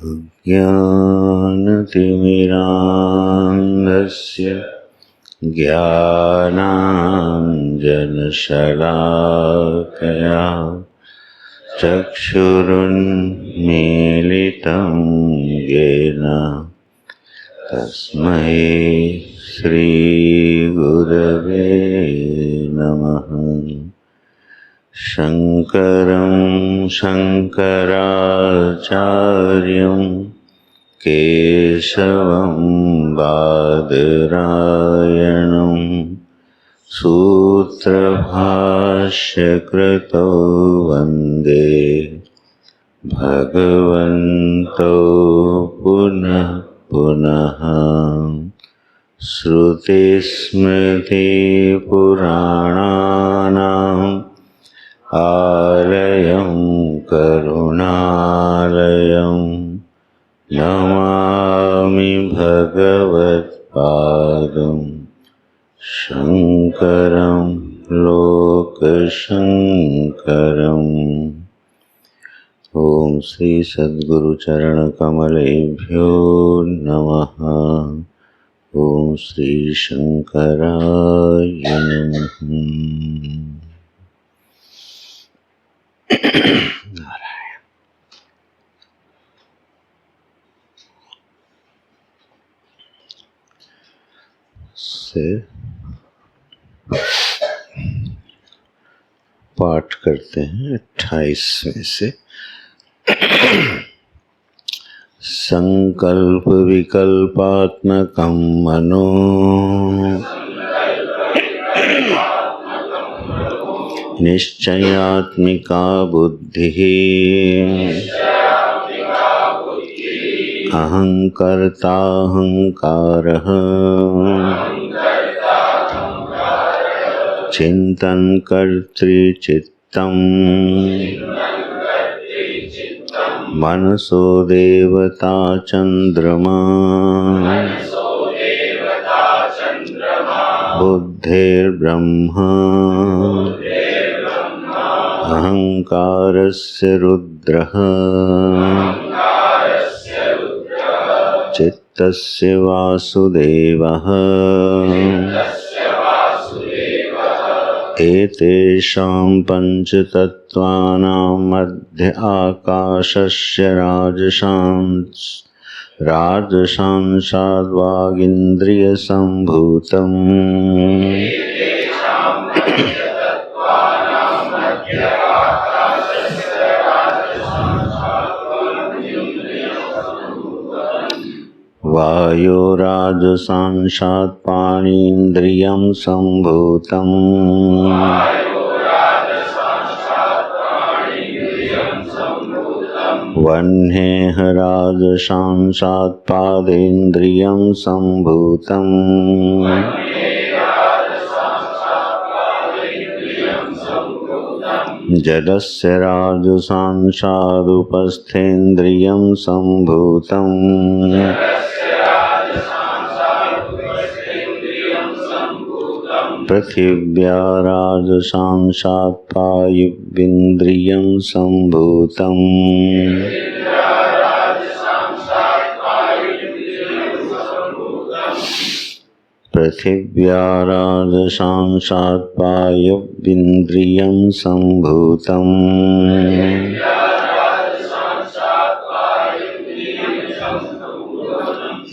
ज्ञानतिमिरान्धस्य ज्ञानाञ्जनशलाकया चक्षुरुन्मीलितं येन तस्मै श्रीगुरवे नमः। शङ्करं शङ्कराचार्यं केशवं बादरायणं सूत्रभाष्यकृतौ वन्दे भगवन्तौ पुनः पुनः। श्रुतिस्मृतिपुराणानाम् आलयं करुणालयं नमामि भगवत्पादं शङ्करं लोकशङ्करम्। ॐ श्री सद्गुरुचरणकमलेभ्यो नमः। ॐ श्री शङ्कराय नमः। से पाठ करते हैं 28वें से। संकल्प विकल्पात्मकं मनो निश्चयात्मिका बुद्धिः अहंकर्ताहंकारः चिंतन कर्तृचित्तम् मनसो देवता चंद्रमा बुद्धिर्ब्रह्मा अहंकारस्य रुद्रः चित्तस्य वासुदेवः। एतेषां पंचतत्त्वानां मध्य आकाशस्य राजसांसाद्वागिन्द्रियसम्भूतम् वायोराजसांसात् पाणीन्द्रियं सम्भूतम् वह्नेः राजसांसात् पादेन्द्रियं सम्भूतम् जलस्य राजसांसादुपस्थेन्द्रियं सम्भूतम् पृथिव्या राजसांसात् पायुविन्द्रियं सम्भूतम् पृथिव्या राजसांसात् पायुविन्द्रियं सम्भूतम्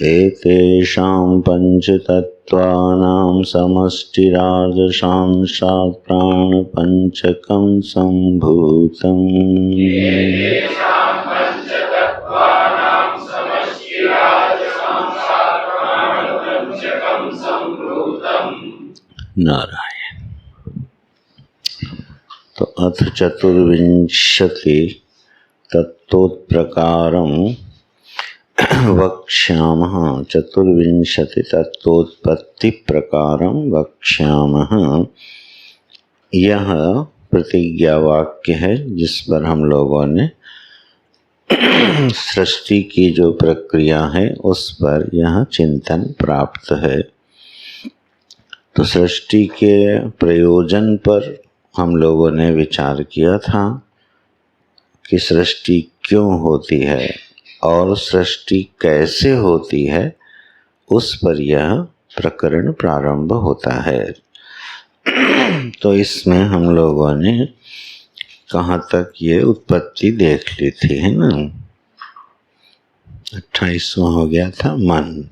एतेषां पंचतत्त्वानां समष्टिराजसांसात् प्राणपञ्चकं सम्भूतम्। नारायण। तो अथ चतुर्विंशति तत्वोत्प्रकारं वक्ष्यामः। चतुर्विंशति तत्वोत्पत्ति प्रकारं वक्ष्यामः। यह प्रतिज्ञा वाक्य है जिस पर हम लोगों ने सृष्टि की जो प्रक्रिया है उस पर यह चिंतन प्राप्त है। तो सृष्टि के प्रयोजन पर हम लोगों ने विचार किया था कि सृष्टि क्यों होती है, और सृष्टि कैसे होती है उस पर यह प्रकरण प्रारंभ होता है। तो इसमें हम लोगों ने कहाँ तक ये उत्पत्ति देख ली थी, है ना। 28वां हो गया था मन।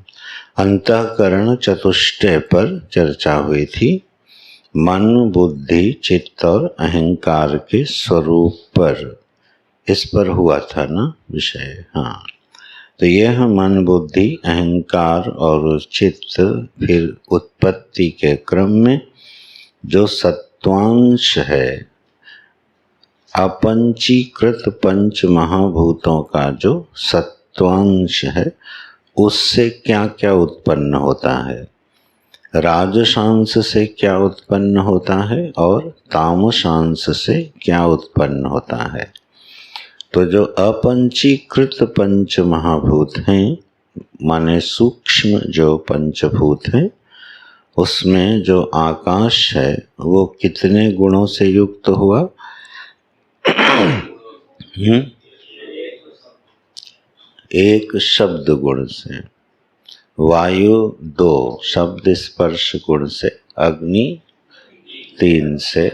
अंतःकरण चतुष्टय पर चर्चा हुई थी। मन, बुद्धि, चित्त और अहंकार के स्वरूप पर, इस पर हुआ था ना विषय। हाँ, तो यह मन, बुद्धि, अहंकार और चित्त फिर उत्पत्ति के क्रम में जो सत्वांश है, अपंचीकृत पंच महाभूतों का जो सत्वांश है, उससे क्या क्या उत्पन्न होता है, राजसांश से क्या उत्पन्न होता है और तामसांश से क्या उत्पन्न होता है। तो जो अपंचीकृत पंच महाभूत हैं, माने सूक्ष्म जो पंचभूत हैं, उसमें जो आकाश है वो कितने गुणों से युक्त हुआ? एक शब्द गुण से, वायु 2 शब्द स्पर्श गुण से, अग्नि 3 से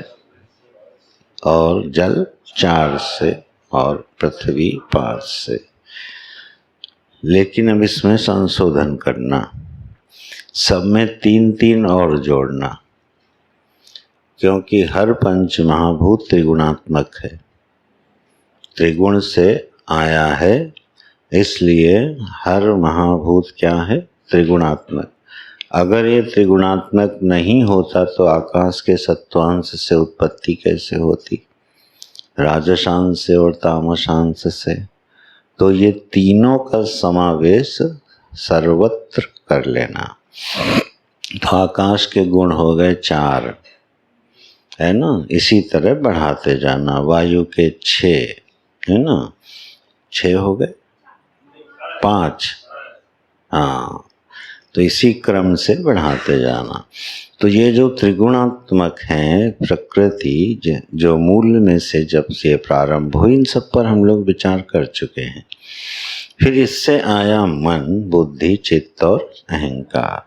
और जल 4 से और पृथ्वी 5 से। लेकिन अब इसमें संशोधन करना, सब में 3-3 और जोड़ना, क्योंकि हर पंच महाभूत त्रिगुणात्मक है, त्रिगुण से आया है, इसलिए हर महाभूत क्या है? त्रिगुणात्मक। अगर ये त्रिगुणात्मक नहीं होता तो आकाश के सत्वांश से उत्पत्ति कैसे होती? राजसांश से और तामसांश से। तो ये तीनों का समावेश सर्वत्र कर लेना। तो आकाश के गुण हो गए 4, है ना। इसी तरह बढ़ाते जाना। वायु के 6, है ना, 6 हो गए, 5, हाँ, तो इसी क्रम से बढ़ाते जाना। तो ये जो त्रिगुणात्मक हैं प्रकृति, जो मूल में से जब से प्रारंभ हुई, इन सब पर हम लोग विचार कर चुके हैं। फिर इससे आया मन, बुद्धि, चित्त और अहंकार।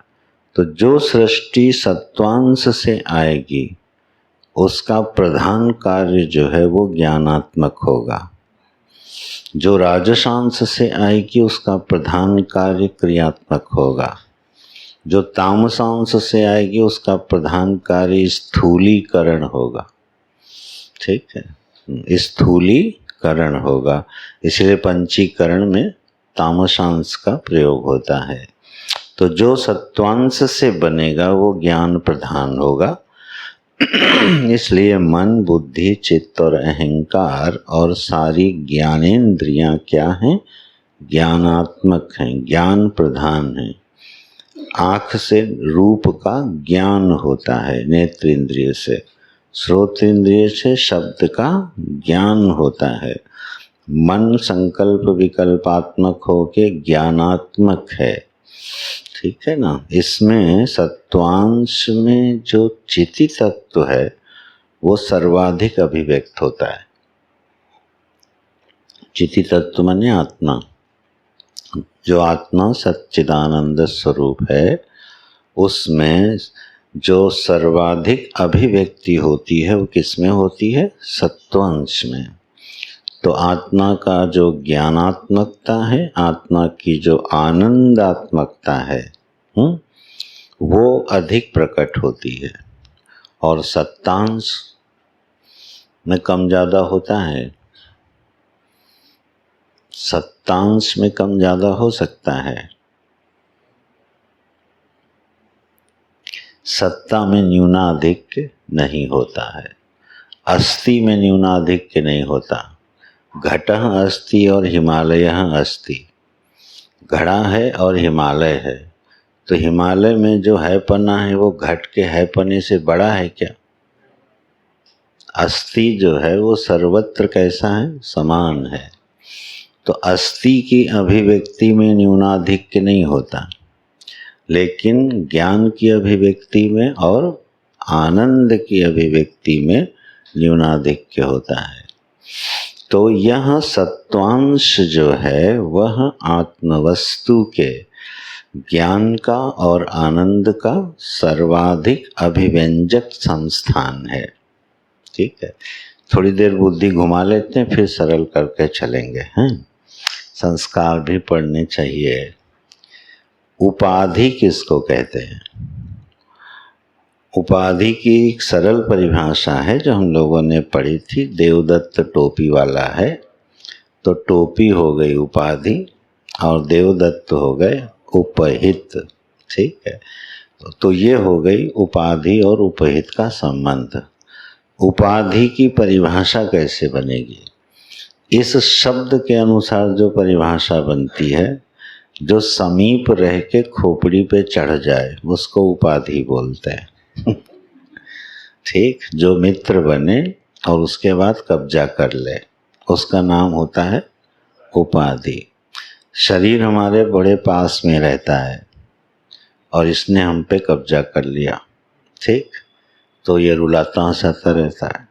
तो जो सृष्टि सत्वांश से आएगी उसका प्रधान कार्य जो है वो ज्ञानात्मक होगा। जो राजसांश से आएगी उसका प्रधान कार्य क्रियात्मक होगा। जो तामसांश से आएगी उसका प्रधान कार्य स्थूलीकरण होगा। ठीक है, स्थूलीकरण होगा। इसलिए पंचीकरण में तामसांश का प्रयोग होता है। तो जो सत्वांश से बनेगा वो ज्ञान प्रधान होगा। इसलिए मन, बुद्धि, चित्त और अहंकार और सारी ज्ञानेंद्रियां क्या हैं? ज्ञानात्मक हैं, ज्ञान प्रधान हैं। आँख से रूप का ज्ञान होता है, नेत्र इंद्रिय से, श्रोत इंद्रिय से शब्द का ज्ञान होता है। मन संकल्प विकल्पात्मक होके ज्ञानात्मक है। ठीक है ना। इसमें सत्वांश में जो चिति तत्व है वो सर्वाधिक अभिव्यक्त होता है। चिति तत्व माने आत्मा। जो आत्मा सच्चिदानंद स्वरूप है उसमें जो सर्वाधिक अभिव्यक्ति होती है वो किसमें होती है? सत्वांश में। तो आत्मा का जो ज्ञानात्मकता है, आत्मा की जो आनंदात्मकता है, वो अधिक प्रकट होती है। और सत्तांश में कम ज़्यादा होता है, सत्तांश में कम ज़्यादा हो सकता है। सत्ता में न्यूनाधिक्य नहीं होता है, अस्ति में न्यूनाधिक्य नहीं होता। घटः अस्ति और हिमालयः अस्ति। घड़ा है और हिमालय है, तो हिमालय में जो है पना है वो घट के है पने से बड़ा है क्या? अस्ति जो है वो सर्वत्र कैसा है? समान है। तो अस्ति की अभिव्यक्ति में न्यूनाधिक्य नहीं होता, लेकिन ज्ञान की अभिव्यक्ति में और आनंद की अभिव्यक्ति में न्यूनाधिक्य होता है। तो यह सत्वांश जो है वह आत्मवस्तु के ज्ञान का और आनंद का सर्वाधिक अभिव्यंजक संस्थान है। ठीक है, थोड़ी देर बुद्धि घुमा लेते हैं, फिर सरल करके चलेंगे। हैं, संस्कार भी पढ़ने चाहिए। उपाधि किसको कहते हैं? उपाधि की एक सरल परिभाषा है जो हम लोगों ने पढ़ी थी। देवदत्त टोपी वाला है, तो टोपी हो गई उपाधि और देवदत्त हो गए उपहित। ठीक है, तो ये हो गई उपाधि और उपहित का संबंध। उपाधि की परिभाषा कैसे बनेगी? इस शब्द के अनुसार जो परिभाषा बनती है, जो समीप रह के खोपड़ी पे चढ़ जाए उसको उपाधि बोलते हैं। ठीक, जो मित्र बने और उसके बाद कब्जा कर ले उसका नाम होता है उपाधि। शरीर हमारे बड़े पास में रहता है और इसने हम पे कब्जा कर लिया, ठीक, तो ये रुलाता हंसाता रहता है।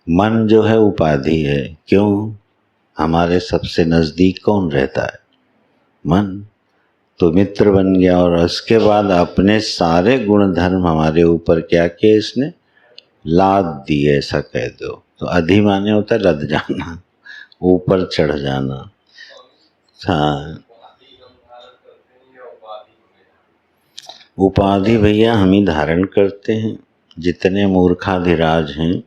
मन जो है उपाधि है। क्यों? हमारे सबसे नज़दीक कौन रहता है? मन। तो मित्र बन गया और उसके बाद अपने सारे गुण धर्म हमारे ऊपर क्या किए इसने? लाद दिए, ऐसा कह दो। तो अधि माने होता है लद जाना, ऊपर चढ़ जाना। हाँ, उपाधि भैया हम ही धारण करते हैं। जितने मूर्खाधिराज हैं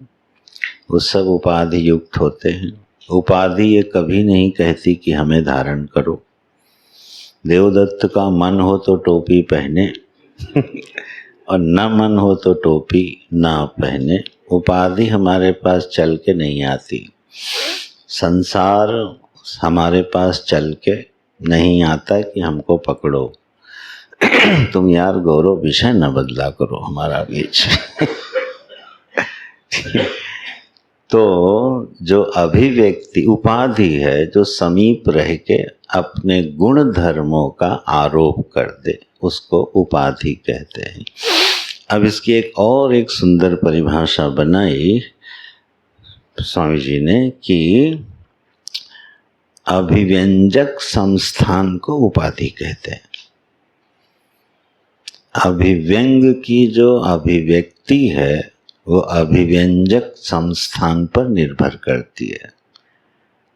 वो सब उपाधि युक्त होते हैं। उपाधि ये कभी नहीं कहती कि हमें धारण करो। देवदत्त का मन हो तो टोपी पहने और न मन हो तो टोपी ना पहने। उपाधि हमारे पास चल के नहीं आती, संसार हमारे पास चल के नहीं आता कि हमको पकड़ो। तुम यार गौरव विषय न बदला करो हमारा बीच। तो जो अभिव्यक्ति उपाधि है, जो समीप रह के अपने गुण धर्मों का आरोप कर दे, उसको उपाधि कहते हैं। अब इसकी एक सुंदर परिभाषा बनाई स्वामी जी ने कि अभिव्यंजक संस्थान को उपाधि कहते हैं। अभिव्यंग की जो अभिव्यक्ति है वो अभिव्यंजक संस्थान पर निर्भर करती है।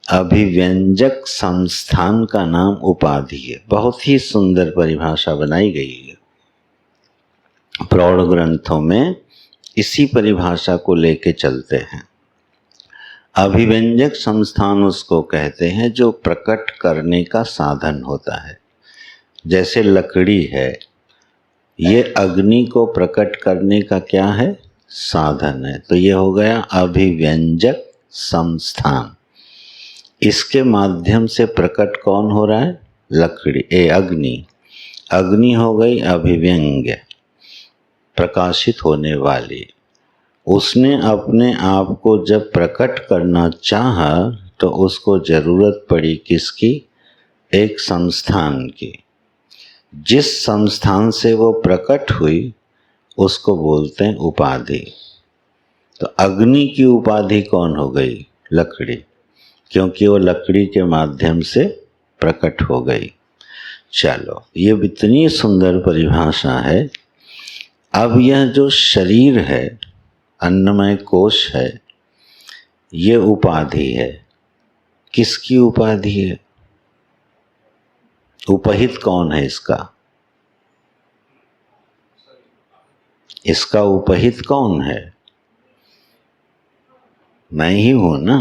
अभिव्यंजक संस्थान का नाम उपाधि है। बहुत ही सुंदर परिभाषा बनाई गई है प्रौढ़ ग्रंथों में। इसी परिभाषा को लेके चलते हैं। अभिव्यंजक संस्थान उसको कहते हैं जो प्रकट करने का साधन होता है। जैसे लकड़ी है, ये अग्नि को प्रकट करने का क्या है? साधन है। तो ये हो गया अभिव्यंजक संस्थान। इसके माध्यम से प्रकट कौन हो रहा है? लकड़ी, अग्नि। अग्नि हो गई अभिव्यंग्य, प्रकाशित होने वाली। उसने अपने आप को जब प्रकट करना चाहा तो उसको जरूरत पड़ी किसकी? एक संस्थान की। जिस संस्थान से वो प्रकट हुई उसको बोलते हैं उपाधि। तो अग्नि की उपाधि कौन हो गई? लकड़ी, क्योंकि वो लकड़ी के माध्यम से प्रकट हो गई। चलो, ये इतनी सुंदर परिभाषा है। अब यह जो शरीर है, अन्नमय कोश है, ये उपाधि है। किसकी उपाधि है? उपहित कौन है इसका? इसका उपहित कौन है? मैं ही हूं ना।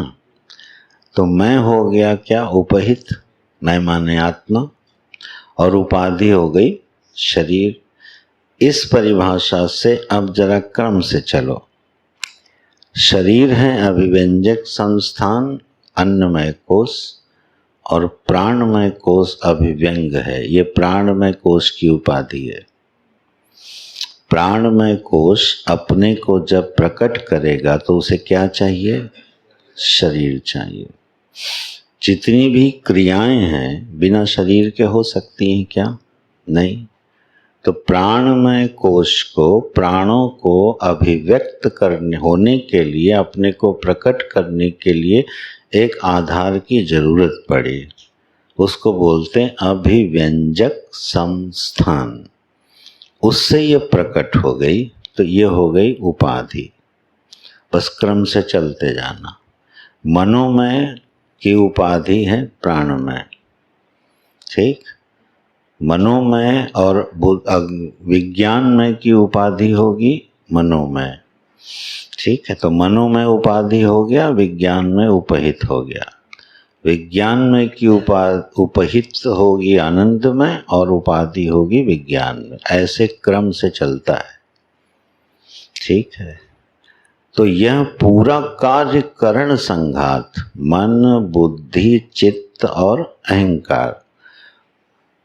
तो मैं हो गया क्या? उपहित। मैं माने आत्मा, और उपाधि हो गई शरीर। इस परिभाषा से अब जरा क्रम से चलो। शरीर है अभिव्यंजक संस्थान, अन्नमय कोश, और प्राणमय कोश अभिव्यंग है। ये प्राणमय कोश की उपाधि है। प्राणमय कोश अपने को जब प्रकट करेगा तो उसे क्या चाहिए? शरीर चाहिए। जितनी भी क्रियाएं हैं बिना शरीर के हो सकती हैं क्या? नहीं। तो प्राणमय कोश को, प्राणों को अभिव्यक्त करने होने के लिए, अपने को प्रकट करने के लिए एक आधार की जरूरत पड़ी। उसको बोलते हैं अभिव्यंजक संस्थान। उससे ये प्रकट हो गई, तो ये हो गई उपाधि। बस क्रम से चलते जाना। मनोमय की उपाधि है प्राणमय, ठीक। मनोमय और विज्ञानमय की उपाधि होगी मनोमय, ठीक है। तो मनोमय उपाधि हो गया, विज्ञान में उपहित हो गया। विज्ञान में की उपहित होगी आनंदमय और उपाधि होगी विज्ञान में। ऐसे क्रम से चलता है, ठीक है। तो यह पूरा कार्यकरण संघात, मन, बुद्धि, चित्त और अहंकार,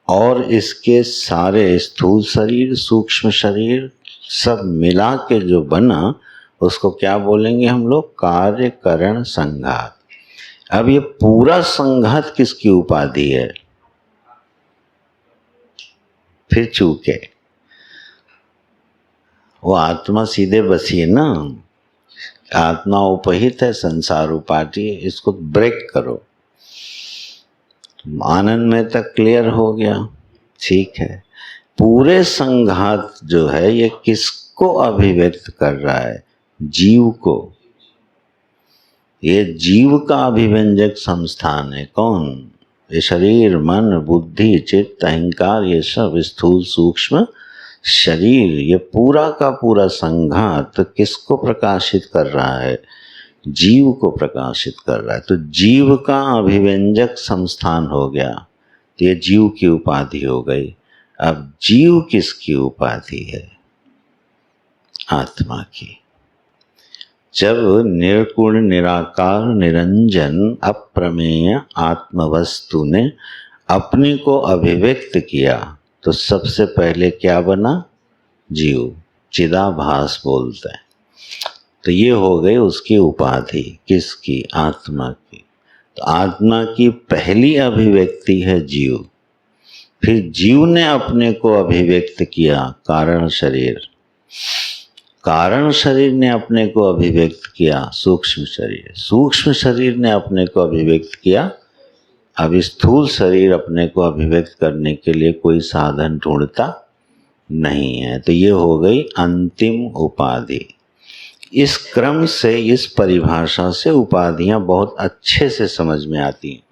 और इसके सारे स्थूल शरीर, सूक्ष्म शरीर सब मिला के जो बना, उसको क्या बोलेंगे हम लोग? कार्यकरण संघात। अब ये पूरा संघात किसकी उपाधि है? फिर चूके वो आत्मा सीधे बसी है ना, आत्मा उपहित है, संसार उपाधि है। इसको ब्रेक करो। आनंद में तक क्लियर हो गया, ठीक है। पूरे संघात जो है ये किसको अभिव्यक्त कर रहा है? जीव को। ये जीव का अभिव्यंजक संस्थान है। कौन? ये शरीर, मन, बुद्धि, चित्त, अहंकार, ये सब स्थूल सूक्ष्म शरीर, ये पूरा का पूरा संघात किसको प्रकाशित कर रहा है? जीव को प्रकाशित कर रहा है। तो जीव का अभिव्यंजक संस्थान हो गया, तो ये जीव की उपाधि हो गई। अब जीव किसकी उपाधि है? आत्मा की। जब निर्गुण, निराकार, निरंजन, अप्रमेय आत्मवस्तु ने अपने को अभिव्यक्त किया, तो सबसे पहले क्या बना? जीव। चिदाभास बोलते हैं। तो ये हो गई उसकी उपाधि। किसकी? आत्मा की। तो आत्मा की पहली अभिव्यक्ति है जीव। फिर जीव ने अपने को अभिव्यक्त किया, कारण शरीर। कारण शरीर ने अपने को अभिव्यक्त किया, सूक्ष्म शरीर। सूक्ष्म शरीर ने अपने को अभिव्यक्त किया। अब स्थूल शरीर अपने को अभिव्यक्त करने के लिए कोई साधन ढूंढता नहीं है। तो ये हो गई अंतिम उपाधि। इस क्रम से, इस परिभाषा से उपाधियां बहुत अच्छे से समझ में आती हैं।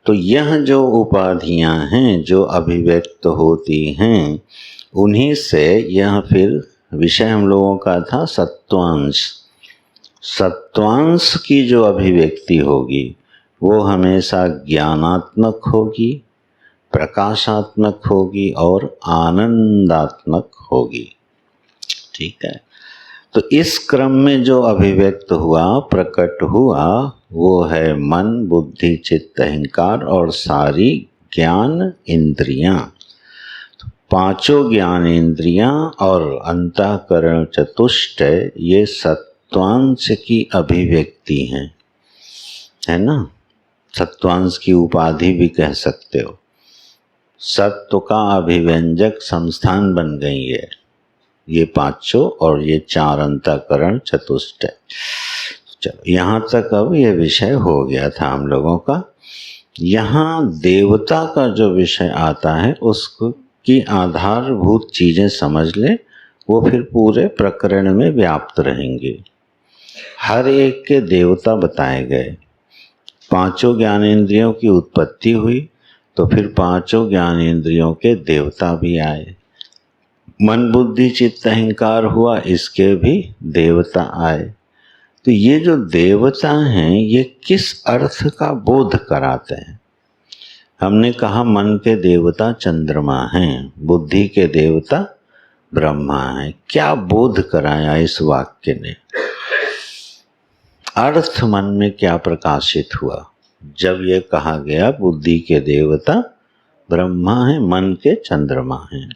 तो यह जो उपाधियां हैं जो अभिव्यक्त होती हैं, उन्हीं से यह फिर विषय हम लोगों का था सत्वांश। सत्वांश की जो अभिव्यक्ति होगी वो हमेशा ज्ञानात्मक होगी, प्रकाशात्मक होगी और आनंदात्मक होगी, ठीक है। तो इस क्रम में जो अभिव्यक्त हुआ, प्रकट हुआ, वो है मन, बुद्धि, चित्त, अहंकार और सारी ज्ञान इंद्रियां। तो पांचों ज्ञान इंद्रियां और अंतःकरण चतुष्टय ये सत्वांश की अभिव्यक्ति हैं, है ना। सत्वांश की उपाधि भी कह सकते हो। सत्व का अभिव्यंजक संस्थान बन गई है ये पांचों, और ये चार अंतःकरण चतुष्टय। चलो यहाँ तक अब ये विषय हो गया था हम लोगों का। यहाँ देवता का जो विषय आता है उसको की आधारभूत चीजें समझ ले, वो फिर पूरे प्रकरण में व्याप्त रहेंगे। हर एक के देवता बताए गए। पांचों ज्ञानेंद्रियों की उत्पत्ति हुई, तो फिर पांचों ज्ञानेंद्रियों के देवता भी आए। मन, बुद्धि, चित्त, अहंकार हुआ, इसके भी देवता आए। तो ये जो देवता हैं ये किस अर्थ का बोध कराते हैं? हमने कहा मन के देवता चंद्रमा हैं, बुद्धि के देवता ब्रह्मा हैं। क्या बोध कराया इस वाक्य ने? अर्थ मन में क्या प्रकाशित हुआ जब ये कहा गया बुद्धि के देवता ब्रह्मा हैं, मन के चंद्रमा हैं?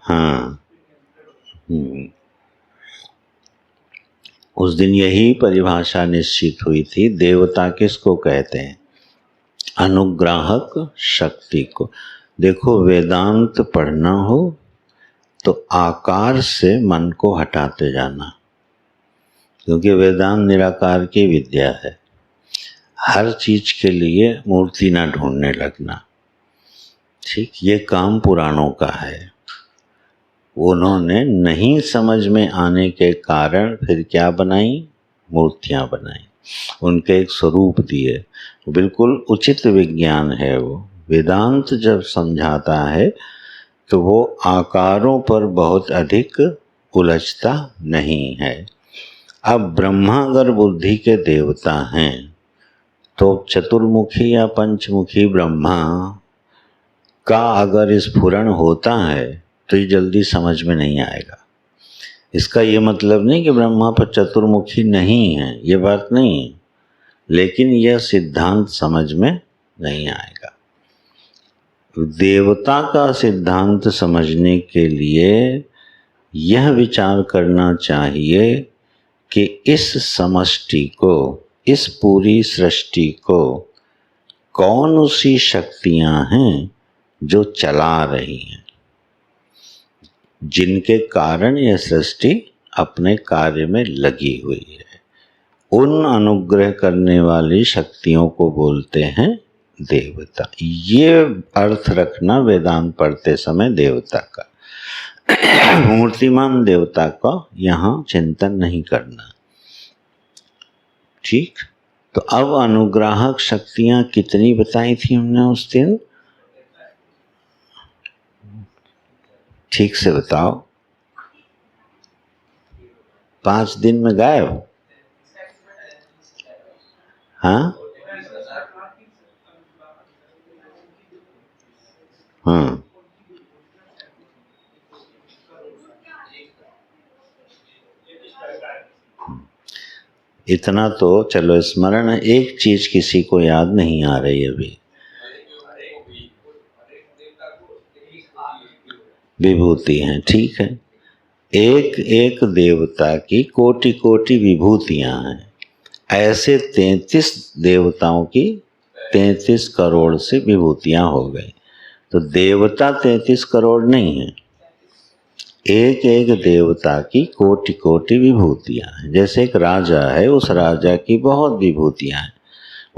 हाँ, उस दिन यही परिभाषा निश्चित हुई थी। देवता किसको कहते हैं? अनुग्राहक शक्ति को। देखो, वेदांत पढ़ना हो तो आकार से मन को हटाते जाना, क्योंकि वेदांत निराकार की विद्या है। हर चीज के लिए मूर्ति ना ढूंढने लगना, ठीक? ये काम पुराणों का है। उन्होंने नहीं समझ में आने के कारण फिर क्या बनाई? मूर्तियां बनाई, उनके एक स्वरूप दिए। बिल्कुल उचित विज्ञान है वो। वेदांत जब समझाता है तो वो आकारों पर बहुत अधिक उलझता नहीं है। अब ब्रह्मा अगर बुद्धि के देवता हैं तो चतुर्मुखी या पंचमुखी ब्रह्मा का अगर स्फुरण होता है तो ये जल्दी समझ में नहीं आएगा। इसका ये मतलब नहीं कि ब्रह्मा पर चतुर्मुखी नहीं है, ये बात नहीं, लेकिन यह सिद्धांत समझ में नहीं आएगा। देवता का सिद्धांत समझने के लिए यह विचार करना चाहिए कि इस समष्टि को, इस पूरी सृष्टि को कौन सी शक्तियां हैं जो चला रही हैं, जिनके कारण यह सृष्टि अपने कार्य में लगी हुई है। उन अनुग्रह करने वाली शक्तियों को बोलते हैं देवता। ये अर्थ रखना वेदांत पढ़ते समय देवता का। मूर्तिमान देवता का यहाँ चिंतन नहीं करना, ठीक? तो अब अनुग्राहक शक्तियां कितनी बताई थी हमने उस दिन? ठीक से बताओ। 5 दिन में गायब? हाँ हाँ, इतना तो चलो स्मरण है। एक चीज किसी को याद नहीं आ रही अभी। विभूति हैं, ठीक है। एक एक देवता की कोटि कोटि विभूतियां हैं। ऐसे 33 देवताओं की 33 करोड़ से विभूतियां हो गई। तो देवता 33 करोड़ नहीं है, एक एक देवता की कोटि कोटि विभूतियां हैं। जैसे एक राजा है, उस राजा की बहुत विभूतियां हैं।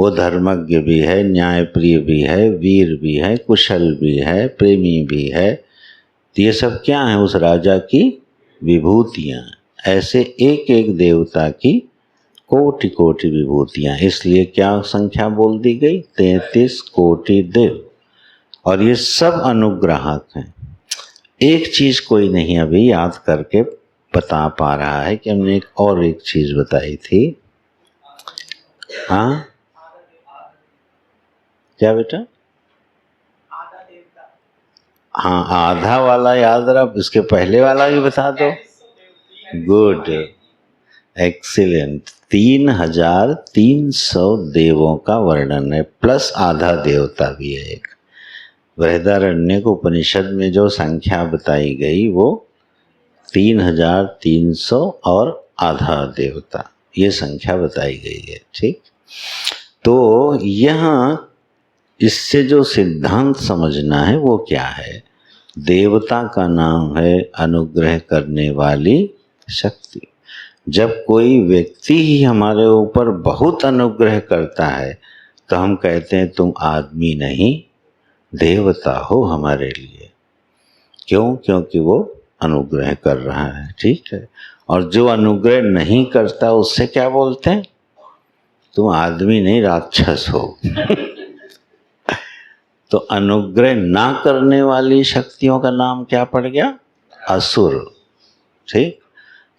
वो धर्मज्ञ भी है, न्यायप्रिय भी है, वीर भी है, कुशल भी है, प्रेमी भी है। तो ये सब क्या है? उस राजा की विभूतियां। ऐसे एक एक देवता की कोटि कोटि विभूतियां। इसलिए क्या संख्या बोल दी गई? 33 कोटि देव। और ये सब अनुग्राहक हैं। एक चीज कोई नहीं अभी याद करके बता पा रहा है कि हमने एक चीज बताई थी। हाँ, क्या बेटा? हाँ, आधा वाला याद रहा, इसके पहले वाला भी बता दो। Good, excellent. 3300 देवों का वर्णन है, प्लस आधा देवता भी है एक। बृहदारण्यक उपनिषद में जो संख्या बताई गई वो 3300 और आधा देवता, ये संख्या बताई गई है, ठीक? तो यहाँ इससे जो सिद्धांत समझना है वो क्या है? देवता का नाम है अनुग्रह करने वाली शक्ति। जब कोई व्यक्ति ही हमारे ऊपर बहुत अनुग्रह करता है तो हम कहते हैं तुम आदमी नहीं देवता हो हमारे लिए। क्यों? क्योंकि वो अनुग्रह कर रहा है, ठीक है। और जो अनुग्रह नहीं करता उससे क्या बोलते हैं? तुम आदमी नहीं राक्षस हो। तो अनुग्रह ना करने वाली शक्तियों का नाम क्या पड़ गया? असुर, ठीक।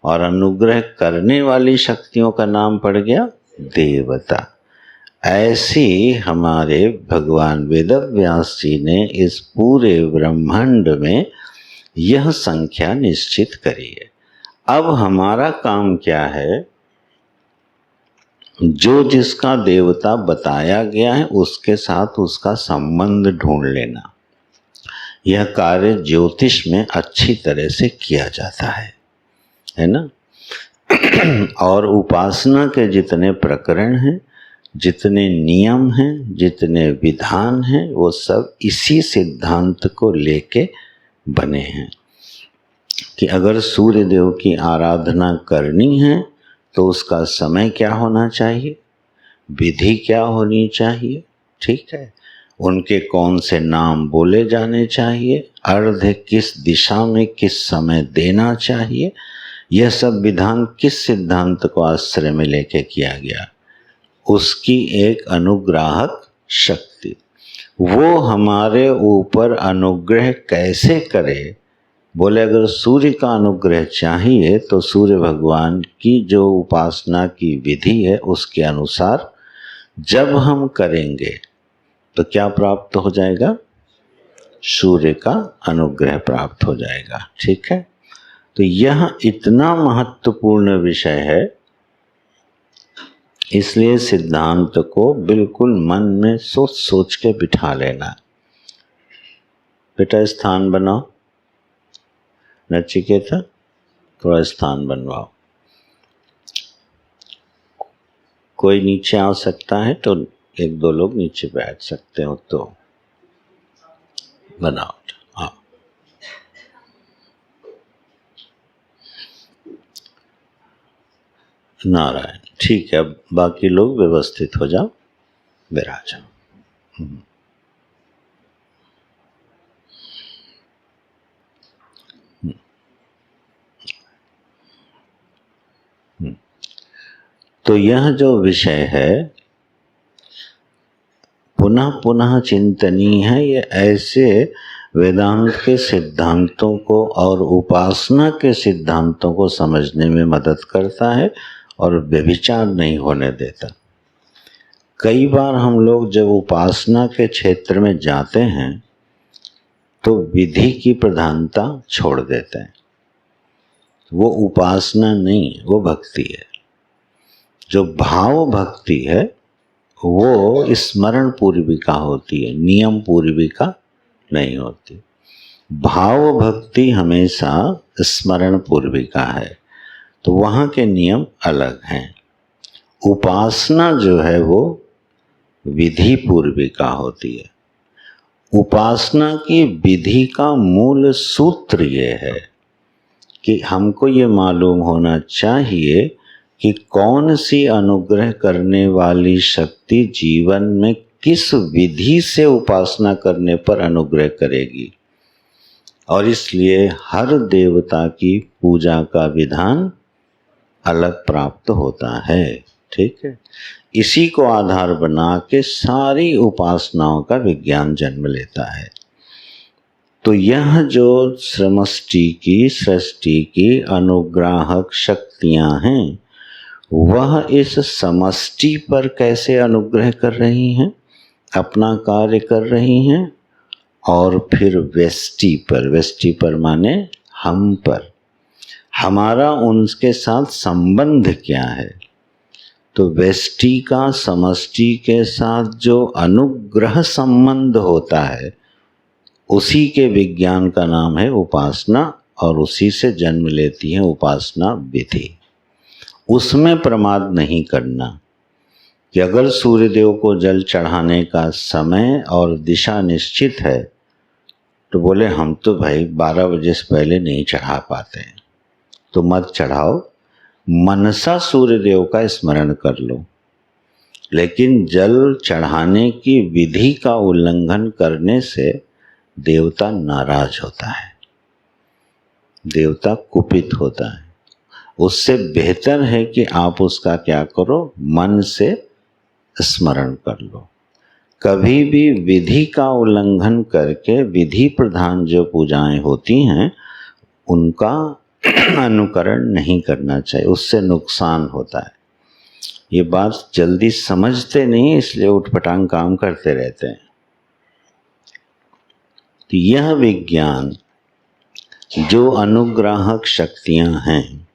और अनुग्रह करने वाली शक्तियों का नाम पड़ गया देवता। ऐसी हमारे भगवान वेदव्यास जी ने इस पूरे ब्रह्मांड में यह संख्या निश्चित करी है। अब हमारा काम क्या है? जो जिसका देवता बताया गया है उसके साथ उसका संबंध ढूंढ लेना। यह कार्य ज्योतिष में अच्छी तरह से किया जाता है ना। और उपासना के जितने प्रकरण हैं, जितने नियम हैं, जितने विधान हैं, वो सब इसी सिद्धांत को लेके बने हैं कि अगर सूर्य देव की आराधना करनी है तो उसका समय क्या होना चाहिए, विधि क्या होनी चाहिए, ठीक है, उनके कौन से नाम बोले जाने चाहिए, अर्घ्य किस दिशा में किस समय देना चाहिए, यह सब विधान किस सिद्धांत को आश्रय में लेके किया गया, उसकी एक अनुग्राहक शक्ति। वो हमारे ऊपर अनुग्रह कैसे करे, बोले अगर सूर्य का अनुग्रह चाहिए तो सूर्य भगवान की जो उपासना की विधि है उसके अनुसार जब हम करेंगे तो क्या प्राप्त हो जाएगा, सूर्य का अनुग्रह प्राप्त हो जाएगा। ठीक है, तो यह इतना महत्वपूर्ण विषय है, इसलिए सिद्धांत को बिल्कुल मन में सोच सोच के बिठा लेना। बेटा स्थान बनाओ, नचिकेता थोड़ा स्थान बनवाओ। कोई नीचे आ सकता है तो एक दो लोग नीचे बैठ सकते हो तो बनाओ। हाँ, नारायण, ठीक है, अब बाकी लोग व्यवस्थित हो जाओ, विराज जाओ। तो यह जो विषय है पुनः पुनः चिंतनीय है। ये ऐसे वेदांत के सिद्धांतों को और उपासना के सिद्धांतों को समझने में मदद करता है और व्यभिचार नहीं होने देता। कई बार हम लोग जब उपासना के क्षेत्र में जाते हैं तो विधि की प्रधानता छोड़ देते हैं। वो उपासना नहीं, वो भक्ति है। जो भाव भक्ति है वो स्मरण पूर्विका होती है, नियम पूर्विका नहीं होती। भाव भक्ति हमेशा स्मरण पूर्विका है, तो वहाँ के नियम अलग हैं। उपासना जो है वो विधि पूर्विका होती है। उपासना की विधि का मूल सूत्र ये है कि हमको ये मालूम होना चाहिए कि कौन सी अनुग्रह करने वाली शक्ति जीवन में किस विधि से उपासना करने पर अनुग्रह करेगी, और इसलिए हर देवता की पूजा का विधान अलग प्राप्त होता है। ठीक है, इसी को आधार बना के सारी उपासनाओं का विज्ञान जन्म लेता है। तो यह जो समष्टि की सृष्टि की अनुग्राहक शक्तियां हैं वह इस समष्टि पर कैसे अनुग्रह कर रही हैं, अपना कार्य कर रही हैं, और फिर व्यष्टि पर माने हम पर, हमारा उनके साथ संबंध क्या है। तो व्यष्टि का समष्टि के साथ जो अनुग्रह संबंध होता है उसी के विज्ञान का नाम है उपासना, और उसी से जन्म लेती है उपासना विधि। उसमें प्रमाद नहीं करना कि अगर सूर्यदेव को जल चढ़ाने का समय और दिशा निश्चित है तो बोले हम तो भाई 12 बजे से पहले नहीं चढ़ा पाते हैं, तो मत चढ़ाओ, मनसा सूर्यदेव का स्मरण कर लो। लेकिन जल चढ़ाने की विधि का उल्लंघन करने से देवता नाराज होता है, देवता कुपित होता है। उससे बेहतर है कि आप उसका क्या करो, मन से स्मरण कर लो। कभी भी विधि का उल्लंघन करके विधि प्रधान जो पूजाएं होती हैं उनका अनुकरण नहीं करना चाहिए, उससे नुकसान होता है। ये बात जल्दी समझते नहीं, इसलिए उठपटांग काम करते रहते हैं। तो यह विज्ञान जो अनुग्राहक शक्तियां हैं,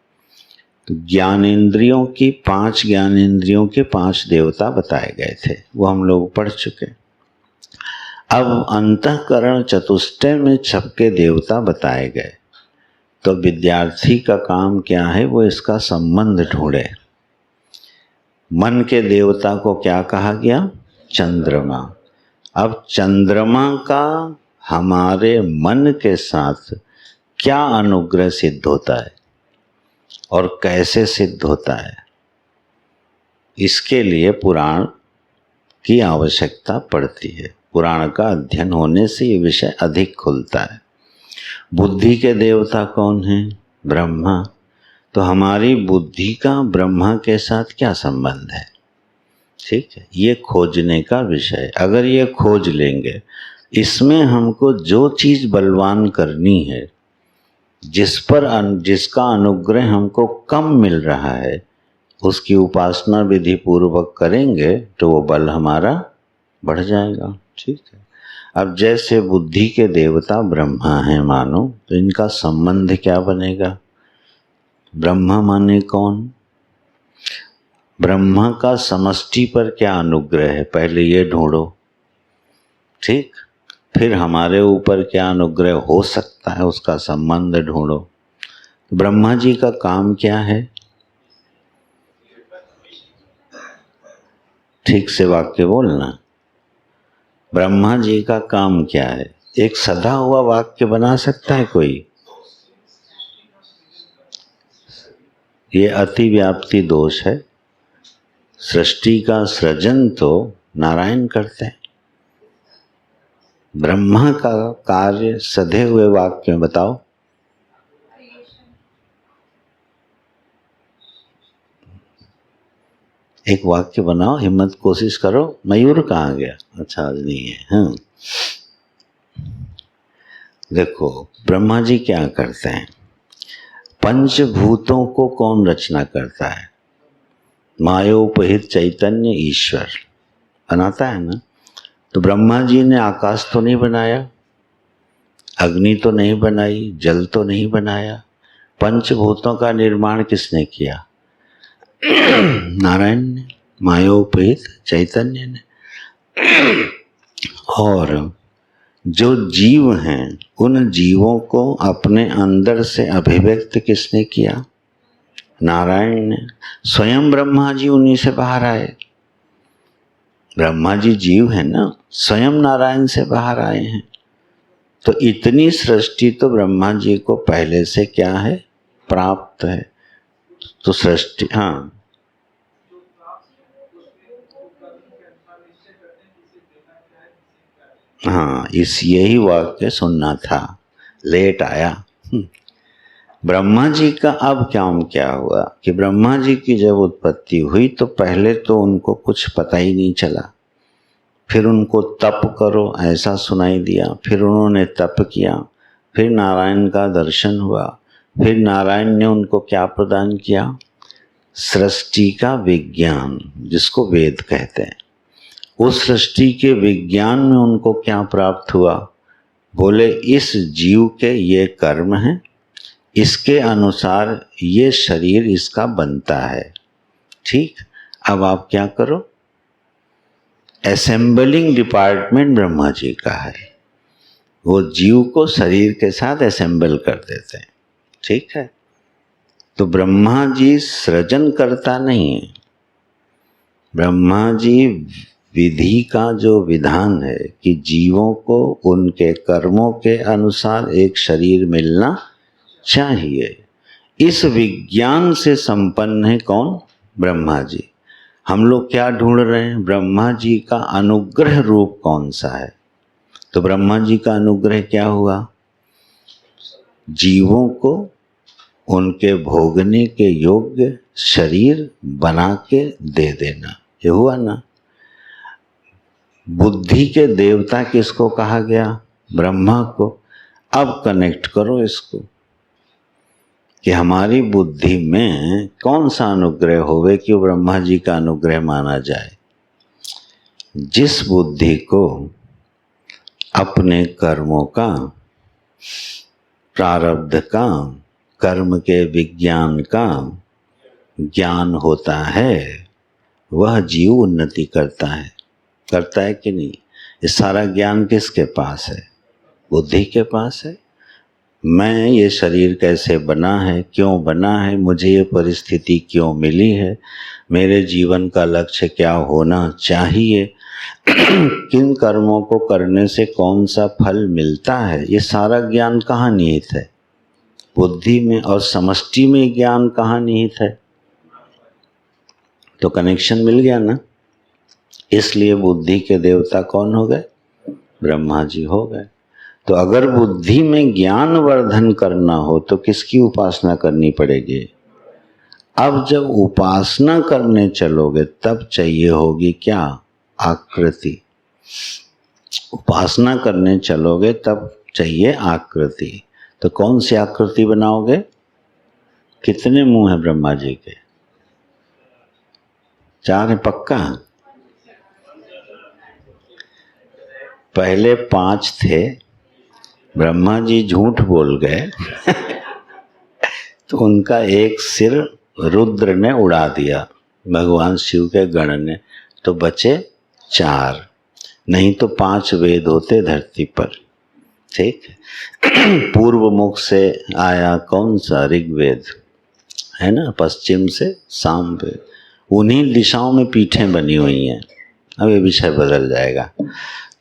तो ज्ञानेंद्रियों की 5 ज्ञानेंद्रियों के 5 देवता बताए गए थे, वो हम लोग पढ़ चुके। अब अंतःकरण चतुष्टय में 6 देवता बताए गए। तो विद्यार्थी का काम क्या है, वो इसका संबंध ढूंढे। मन के देवता को क्या कहा गया? चंद्रमा। अब चंद्रमा का हमारे मन के साथ क्या अनुग्रह सिद्ध होता है और कैसे सिद्ध होता है, इसके लिए पुराण की आवश्यकता पड़ती है। पुराण का अध्ययन होने से ये विषय अधिक खुलता है। बुद्धि के देवता कौन हैं? ब्रह्मा। तो हमारी बुद्धि का ब्रह्मा के साथ क्या संबंध है? ठीक है, ये खोजने का विषय। अगर ये खोज लेंगे, इसमें हमको जो चीज़ बलवान करनी है, जिसका अनुग्रह हमको कम मिल रहा है, उसकी उपासना विधि पूर्वक करेंगे तो वो बल हमारा बढ़ जाएगा। ठीक है। अब जैसे बुद्धि के देवता ब्रह्मा हैं मानो, तो इनका संबंध क्या बनेगा? ब्रह्मा माने कौन? ब्रह्मा का समष्टि पर क्या अनुग्रह है, पहले ये ढूंढो। ठीक, फिर हमारे ऊपर क्या अनुग्रह हो सकता है, उसका संबंध ढूंढो। ब्रह्मा जी का काम क्या है? ठीक से वाक्य बोलना। ब्रह्मा जी का काम क्या है? एक सदा हुआ वाक्य बना सकता है कोई? ये अति व्याप्ति दोष है। सृष्टि का सृजन तो नारायण करते हैं। ब्रह्मा का कार्य सधे हुए वाक्य में बताओ। एक वाक्य बनाओ, हिम्मत कोशिश करो। मयूर कहाँ गया? अच्छा, आज नहीं है। हाँ, देखो ब्रह्मा जी क्या करते हैं। पंचभूतों को कौन रचना करता है? मायोपहित चैतन्य ईश्वर बनाता है ना। तो ब्रह्मा जी ने आकाश तो नहीं बनाया, अग्नि तो नहीं बनाई, जल तो नहीं बनाया। पंचभूतों का निर्माण किसने किया? नारायण ने, मायोपहित चैतन्य ने। और जो जीव हैं, उन जीवों को अपने अंदर से अभिव्यक्त किसने किया? नारायण ने। स्वयं ब्रह्मा जी उन्हीं से बाहर आए। ब्रह्मा जी जीव है ना, स्वयं नारायण से बाहर आए हैं। तो इतनी सृष्टि तो ब्रह्मा जी को पहले से क्या है? प्राप्त है। तो सृष्टि, हाँ, हाँ, इस यही वाक्य सुनना था, लेट आया। ब्रह्मा जी का अब क्या हुआ कि ब्रह्मा जी की जब उत्पत्ति हुई तो पहले तो उनको कुछ पता ही नहीं चला। फिर उनको तप करो ऐसा सुनाई दिया, फिर उन्होंने तप किया, फिर नारायण का दर्शन हुआ, फिर नारायण ने उनको क्या प्रदान किया? सृष्टि का विज्ञान, जिसको वेद कहते हैं। उस सृष्टि के विज्ञान में उनको क्या प्राप्त हुआ? बोले इस जीव के ये कर्म हैं, इसके अनुसार ये शरीर इसका बनता है। ठीक, अब आप क्या करो? असेंबलिंग डिपार्टमेंट ब्रह्मा जी का है। वो जीव को शरीर के साथ असेंबल कर देते हैं। ठीक है। तो ब्रह्मा जी सृजन करता नहीं है। ब्रह्मा जी विधि का जो विधान है कि जीवों को उनके कर्मों के अनुसार एक शरीर मिलना चाहिए, इस विज्ञान से संपन्न है कौन? ब्रह्मा जी। हम लोग क्या ढूंढ रहे हैं? ब्रह्मा जी का अनुग्रह रूप कौन सा है? तो ब्रह्मा जी का अनुग्रह क्या हुआ? जीवों को उनके भोगने के योग्य शरीर बना के दे देना, ये हुआ ना। बुद्धि के देवता किसको कहा गया? ब्रह्मा को। अब कनेक्ट करो इसको कि हमारी बुद्धि में कौन सा अनुग्रह होवे कि वो ब्रह्मा जी का अनुग्रह माना जाए। जिस बुद्धि को अपने कर्मों का, प्रारब्ध का, कर्म के विज्ञान का ज्ञान होता है, वह जीव उन्नति करता है कि नहीं? ये सारा ज्ञान किसके पास है? बुद्धि के पास है। मैं ये शरीर कैसे बना है, क्यों बना है, मुझे ये परिस्थिति क्यों मिली है, मेरे जीवन का लक्ष्य क्या होना चाहिए, किन कर्मों को करने से कौन सा फल मिलता है, ये सारा ज्ञान कहाँ निहित है? बुद्धि में। और समष्टि में ज्ञान कहाँ निहित है? तो कनेक्शन मिल गया ना। इसलिए बुद्धि के देवता कौन हो गए? ब्रह्मा जी हो गए। तो अगर बुद्धि में ज्ञान वर्धन करना हो तो किसकी उपासना करनी पड़ेगी? अब जब उपासना करने चलोगे तब चाहिए होगी क्या? आकृति। उपासना करने चलोगे तब चाहिए आकृति। तो कौन सी आकृति बनाओगे? कितने मुंह है ब्रह्मा जी के? 4 है पक्का? पहले 5 थे, ब्रह्मा जी झूठ बोल गए तो उनका एक सिर रुद्र ने उड़ा दिया, भगवान शिव के गण ने, तो बचे 4। नहीं तो 5 वेद होते धरती पर। ठीक। पूर्व मुख से आया कौन सा? ऋग्वेद है ना, पश्चिम से सामवेद। उन्हीं दिशाओं में पीठें बनी हुई हैं। अब ये विषय बदल जाएगा।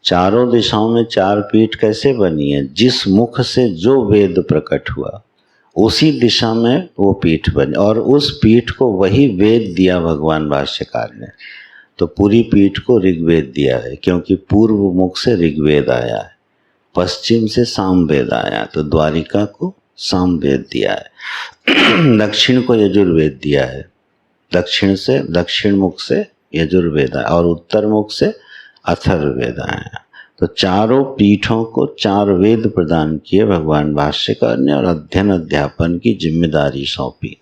चारों दिशाओं में 4 पीठ कैसे बनी है? जिस मुख से जो वेद प्रकट हुआ उसी दिशा में वो पीठ बनी, और उस पीठ को वही वेद दिया भगवान भाष्यकार ने। तो पूरी पीठ को ऋग्वेद दिया है, क्योंकि पूर्व मुख से ऋग्वेद आया है, पश्चिम से सामवेद आया, तो द्वारिका को सामवेद दिया है। दक्षिण को यजुर्वेद दिया है, दक्षिण मुख से यजुर्वेद आया, और उत्तर मुख से अथर्ववेद आया। तो चारों पीठों को 4 वेद प्रदान किए भगवान भाष्यकार ने, और अध्ययन अध्यापन की जिम्मेदारी सौंपी।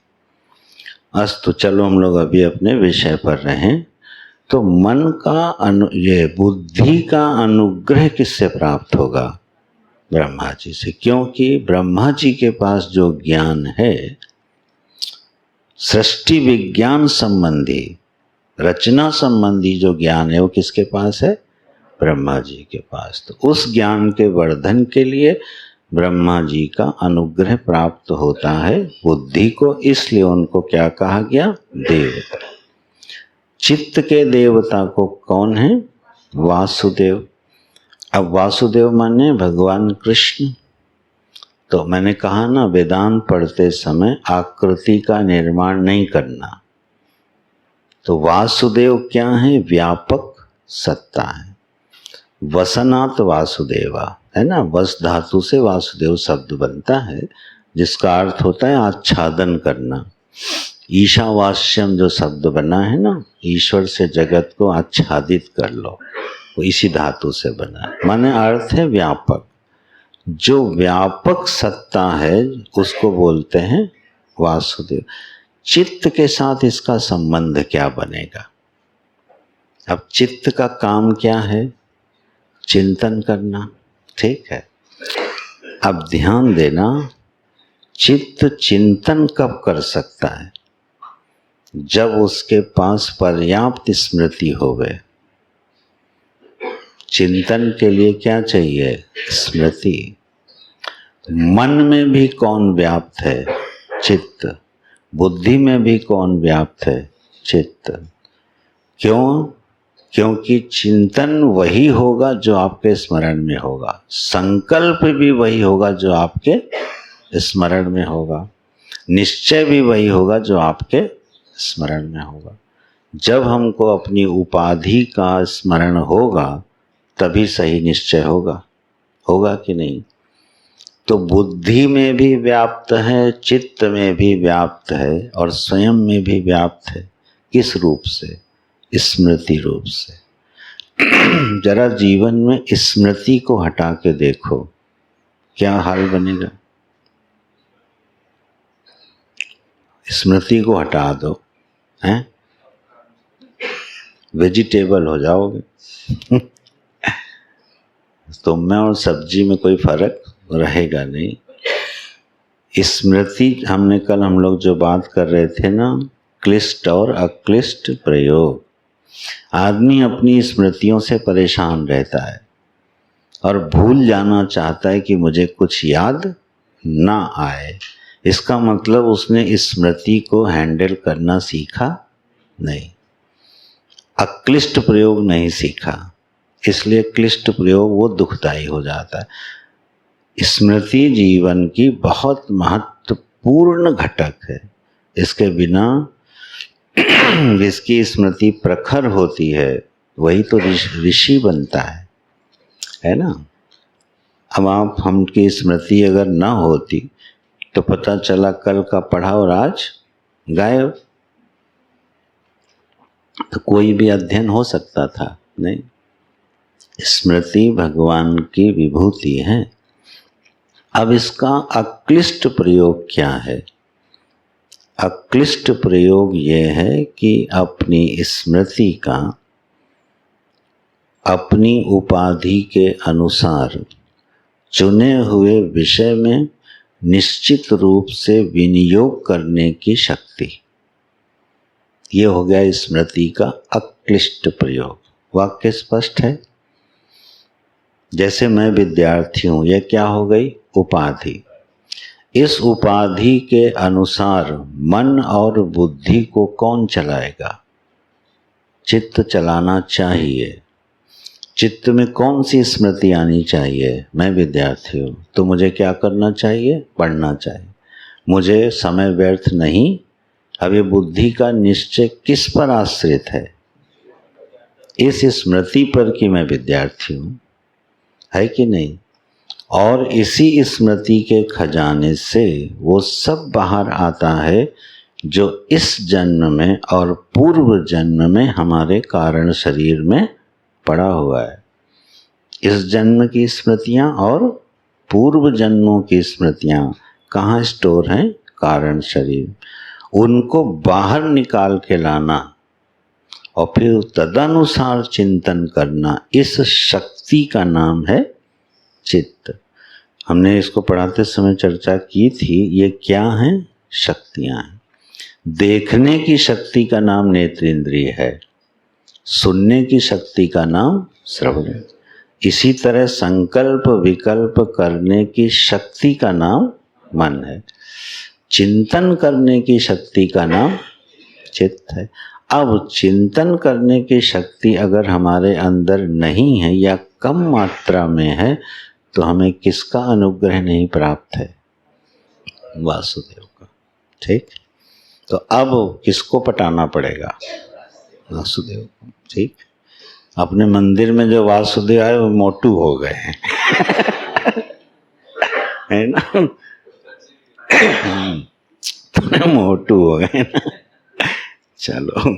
अस्तु, चलो हम लोग अभी अपने विषय पर रहें। तो मन का ये बुद्धि का अनुग्रह किससे प्राप्त होगा? ब्रह्मा जी से। क्योंकि ब्रह्मा जी के पास जो ज्ञान है, सृष्टि विज्ञान संबंधी, रचना संबंधी जो ज्ञान है, वो किसके पास है? ब्रह्मा जी के पास। तो उस ज्ञान के वर्धन के लिए ब्रह्मा जी का अनुग्रह प्राप्त होता है बुद्धि को। इसलिए उनको क्या कहा गया? देवता। चित्त के देवता को कौन है? वासुदेव। अब वासुदेव माने भगवान कृष्ण। तो मैंने कहा ना, वेदांत पढ़ते समय आकृति का निर्माण नहीं करना। तो वासुदेव क्या है? व्यापक सत्ता है। वसनात् वासुदेवा, है ना, वस धातु से वासुदेव शब्द बनता है, जिसका अर्थ होता है आच्छादन करना। ईशावास्यम जो शब्द बना है ना, ईश्वर से जगत को आच्छादित कर लो, वो इसी धातु से बना है। माने अर्थ है व्यापक। जो व्यापक सत्ता है उसको बोलते हैं वासुदेव। चित्त के साथ इसका संबंध क्या बनेगा? अब चित्त का काम क्या है? चिंतन करना। ठीक है। अब ध्यान देना, चित्त चिंतन कब कर सकता है? जब उसके पास पर्याप्त स्मृति होवे। चिंतन के लिए क्या चाहिए? स्मृति। मन में भी कौन व्याप्त है? चित्त। बुद्धि में भी कौन व्याप्त है? चित्त। क्यों? क्योंकि चिंतन वही होगा जो आपके स्मरण में होगा, संकल्प भी वही होगा जो आपके स्मरण में होगा, निश्चय भी वही होगा जो आपके स्मरण में होगा। जब हमको अपनी उपाधि का स्मरण होगा तभी सही निश्चय होगा। होगा कि नहीं? तो बुद्धि में भी व्याप्त है, चित्त में भी व्याप्त है, और स्वयं में भी व्याप्त है। किस रूप से? स्मृति रूप से। जरा जीवन में स्मृति को हटा के देखो, क्या हाल बनेगा? स्मृति को हटा दो, हैं? वेजिटेबल हो जाओगे। तो में और सब्जी में कोई फर्क रहेगा नहीं। स्मृति, हमने कल हम लोग जो बात कर रहे थे ना, क्लिष्ट और अक्लिष्ट प्रयोग। आदमी अपनी स्मृतियों से परेशान रहता है और भूल जाना चाहता है कि मुझे कुछ याद ना आए, इसका मतलब उसने स्मृति को हैंडल करना सीखा नहीं, अक्लिष्ट प्रयोग नहीं सीखा, इसलिए क्लिष्ट प्रयोग वो दुखदाई हो जाता है। स्मृति जीवन की बहुत महत्वपूर्ण घटक है, इसके बिना जिसकी स्मृति प्रखर होती है वही तो ऋषि बनता है ना। अब आप हमकी स्मृति अगर ना होती तो पता चला कल का पढ़ा और आज गायब, तो कोई भी अध्ययन हो सकता था नहीं। स्मृति भगवान की विभूति है। अब इसका अक्लिष्ट प्रयोग क्या है? अक्लिष्ट प्रयोग ये है कि अपनी स्मृति का अपनी उपाधि के अनुसार चुने हुए विषय में निश्चित रूप से विनियोग करने की शक्ति, ये हो गया स्मृति का अक्लिष्ट प्रयोग। वाक्य स्पष्ट है। जैसे मैं विद्यार्थी हूँ, यह क्या हो गई? उपाधि। इस उपाधि के अनुसार मन और बुद्धि को कौन चलाएगा? चित्त चलाना चाहिए। चित्त में कौन सी स्मृति आनी चाहिए? मैं विद्यार्थी हूँ तो मुझे क्या करना चाहिए? पढ़ना चाहिए। मुझे समय व्यर्थ नहीं। अब ये बुद्धि का निश्चय किस पर आश्रित है? इस स्मृति पर कि मैं विद्यार्थी हूँ, है कि नहीं? और इसी स्मृति के खजाने से वो सब बाहर आता है जो इस जन्म में और पूर्व जन्म में हमारे कारण शरीर में पड़ा हुआ है। इस जन्म की स्मृतियाँ और पूर्व जन्मों की स्मृतियाँ कहाँ स्टोर हैं? कारण शरीर। उनको बाहर निकाल के लाना और फिर तदनुसार चिंतन करना, इस शक्ति का नाम है चित्त। हमने इसको पढ़ाते समय चर्चा की थी। ये क्या हैं? शक्तियां हैं। देखने की शक्ति का नाम नेत्रेंद्रिय है, सुनने की शक्ति का नाम श्रवण। इसी तरह संकल्प विकल्प करने की शक्ति का नाम मन है, चिंतन करने की शक्ति का नाम चित्त है। अब चिंतन करने की शक्ति अगर हमारे अंदर नहीं है या कम मात्रा में है तो हमें किसका अनुग्रह नहीं प्राप्त है? वासुदेव का। ठीक, तो अब किसको पटाना पड़ेगा? वासुदेव को। ठीक, अपने मंदिर में जो वासुदेव आए वो मोटू हो गए हैं है ना मोटू हो गए ना। चलो,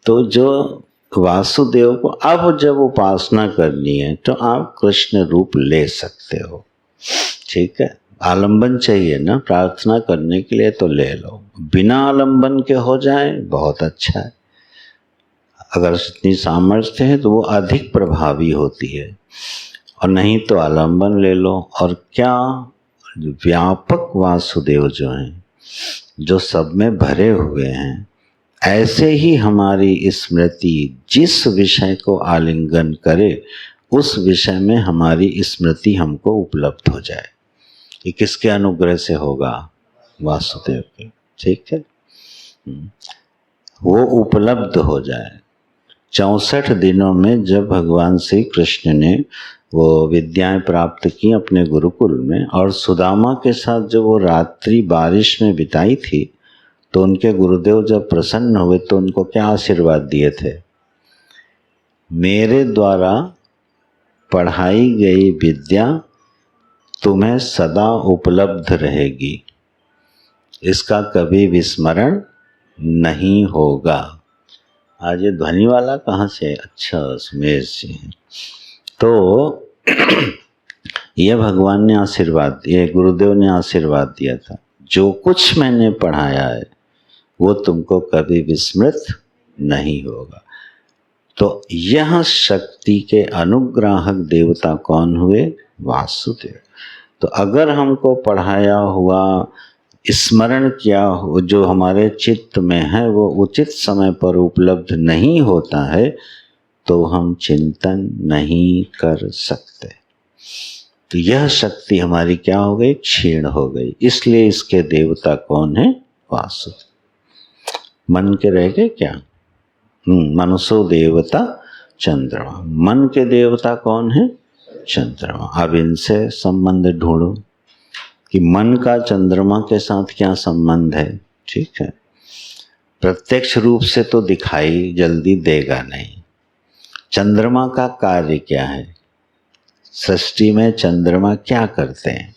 तो जो वासुदेव को अब जब उपासना करनी है तो आप कृष्ण रूप ले सकते हो। ठीक है, आलंबन चाहिए ना प्रार्थना करने के लिए तो ले लो। बिना आलंबन के हो जाए बहुत अच्छा है। अगर इतनी सामर्थ्य है तो वो अधिक प्रभावी होती है, और नहीं तो आलंबन ले लो। और क्या व्यापक वासुदेव जो हैं, जो सब में भरे हुए हैं, ऐसे ही हमारी स्मृति जिस विषय को आलिंगन करे उस विषय में हमारी स्मृति हमको उपलब्ध हो जाए। ये किसके अनुग्रह से होगा? वासुदेव के। ठीक है, वो उपलब्ध हो जाए। 64 दिनों में जब भगवान श्री कृष्ण ने वो विद्याएं प्राप्त की अपने गुरुकुल में, और सुदामा के साथ जब वो रात्रि बारिश में बिताई थी, तो उनके गुरुदेव जब प्रसन्न हुए तो उनको क्या आशीर्वाद दिए थे? मेरे द्वारा पढ़ाई गई विद्या तुम्हें सदा उपलब्ध रहेगी, इसका कभी विस्मरण नहीं होगा। आज ये ध्वनि वाला कहाँ से? अच्छा, सुमेश जी हैं। तो ये भगवान ने आशीर्वाद, ये गुरुदेव ने आशीर्वाद दिया था, जो कुछ मैंने पढ़ाया है वो तुमको कभी विस्मृत नहीं होगा। तो यह शक्ति के अनुग्राहक देवता कौन हुए? वासुदेव। तो अगर हमको पढ़ाया हुआ, स्मरण किया हो, जो हमारे चित्त में है वो उचित समय पर उपलब्ध नहीं होता है तो हम चिंतन नहीं कर सकते। तो यह शक्ति हमारी क्या हो गई? क्षीण हो गई। इसलिए इसके देवता कौन है? वासु। मन के रह गए क्या? मनसो देवता चंद्रमा। मन के देवता कौन है? चंद्रमा। अब इनसे संबंध ढूंढो कि मन का चंद्रमा के साथ क्या संबंध है। ठीक है, प्रत्यक्ष रूप से तो दिखाई जल्दी देगा नहीं। चंद्रमा का कार्य क्या है? सृष्टि में चंद्रमा क्या करते हैं?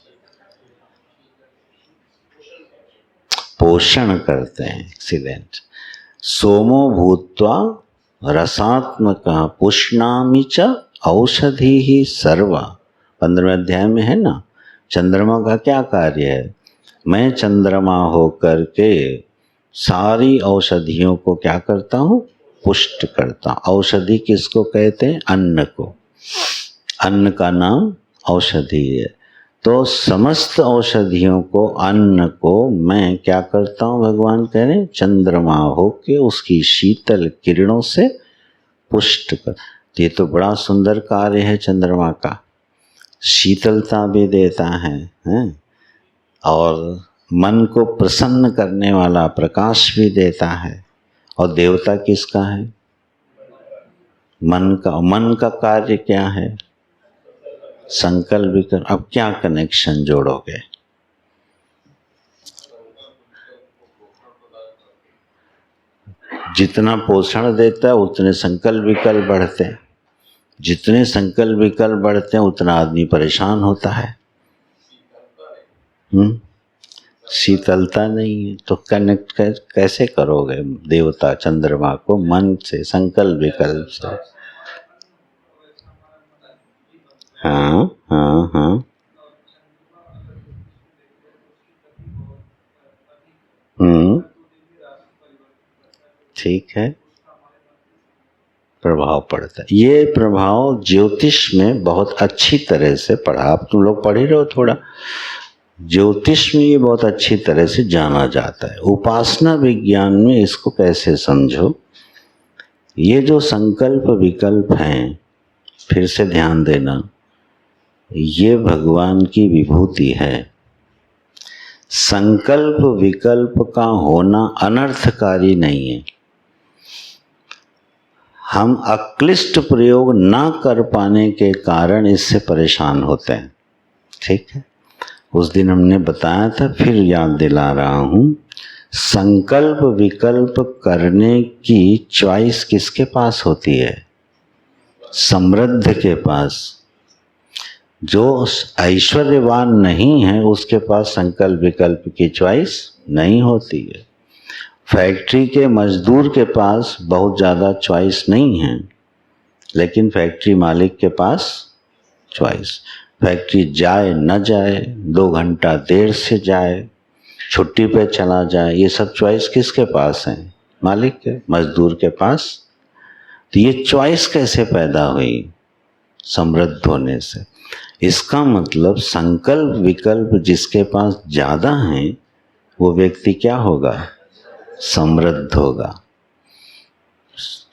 पोषण करते हैं। एक्सीलेंट। सोमो भूत्वा रसात्मक पुष्णामि च औषधि ही सर्वा। 15वें अध्याय में है ना, चंद्रमा का क्या कार्य है? मैं चंद्रमा होकर के सारी औषधियों को क्या करता हूँ? पुष्ट करता। औषधि किसको कहते हैं? अन्न को। अन्न का नाम औषधि है। तो समस्त औषधियों को, अन्न को मैं क्या करता हूँ? भगवान कह रहे हैं चंद्रमा होके उसकी शीतल किरणों से पुष्ट कर। ये तो बड़ा सुंदर कार्य है चंद्रमा का। शीतलता भी देता है, हैं? और मन को प्रसन्न करने वाला प्रकाश भी देता है। और देवता किसका है? मन का। मन का कार्य क्या है? संकल्प विकल्प। अब क्या कनेक्शन जोड़ोगे? जितना पोषण देता है उतने संकल्प विकल्प बढ़ते हैं। जितने संकल्प विकल्प बढ़ते हैं उतना आदमी परेशान होता है। शीतलता नहीं है तो कनेक्ट कैसे करोगे देवता चंद्रमा को? मन से, संकल्प विकल्प से। हाँ हाँ हाँ। ठीक है, प्रभाव पड़ता है। ये प्रभाव ज्योतिष में बहुत अच्छी तरह से पढ़ा। आप तुम लोग पढ़ ही रहे हो थोड़ा। ज्योतिष में ये बहुत अच्छी तरह से जाना जाता है। उपासना विज्ञान में इसको कैसे समझो? ये जो संकल्प विकल्प हैं, फिर से ध्यान देना, ये भगवान की विभूति है। संकल्प विकल्प का होना अनर्थकारी नहीं है। हम अक्लिष्ट प्रयोग ना कर पाने के कारण इससे परेशान होते हैं। ठीक है, उस दिन हमने बताया था, फिर याद दिला रहा हूँ। संकल्प विकल्प करने की चॉइस किसके पास होती है? समृद्ध के पास। जो ऐश्वर्यवान नहीं है उसके पास संकल्प विकल्प की चॉइस नहीं होती है। फैक्ट्री के मजदूर के पास बहुत ज़्यादा चॉइस नहीं है, लेकिन फैक्ट्री मालिक के पास चॉइस। फैक्ट्री जाए न जाए, 2 घंटा देर से जाए, छुट्टी पे चला जाए, ये सब चॉइस किसके पास है? मालिक के, मजदूर के पास। तो ये चॉइस कैसे पैदा हुई? समृद्ध होने से। इसका मतलब संकल्प विकल्प जिसके पास ज़्यादा हैं वो व्यक्ति क्या होगा? समृद्ध होगा।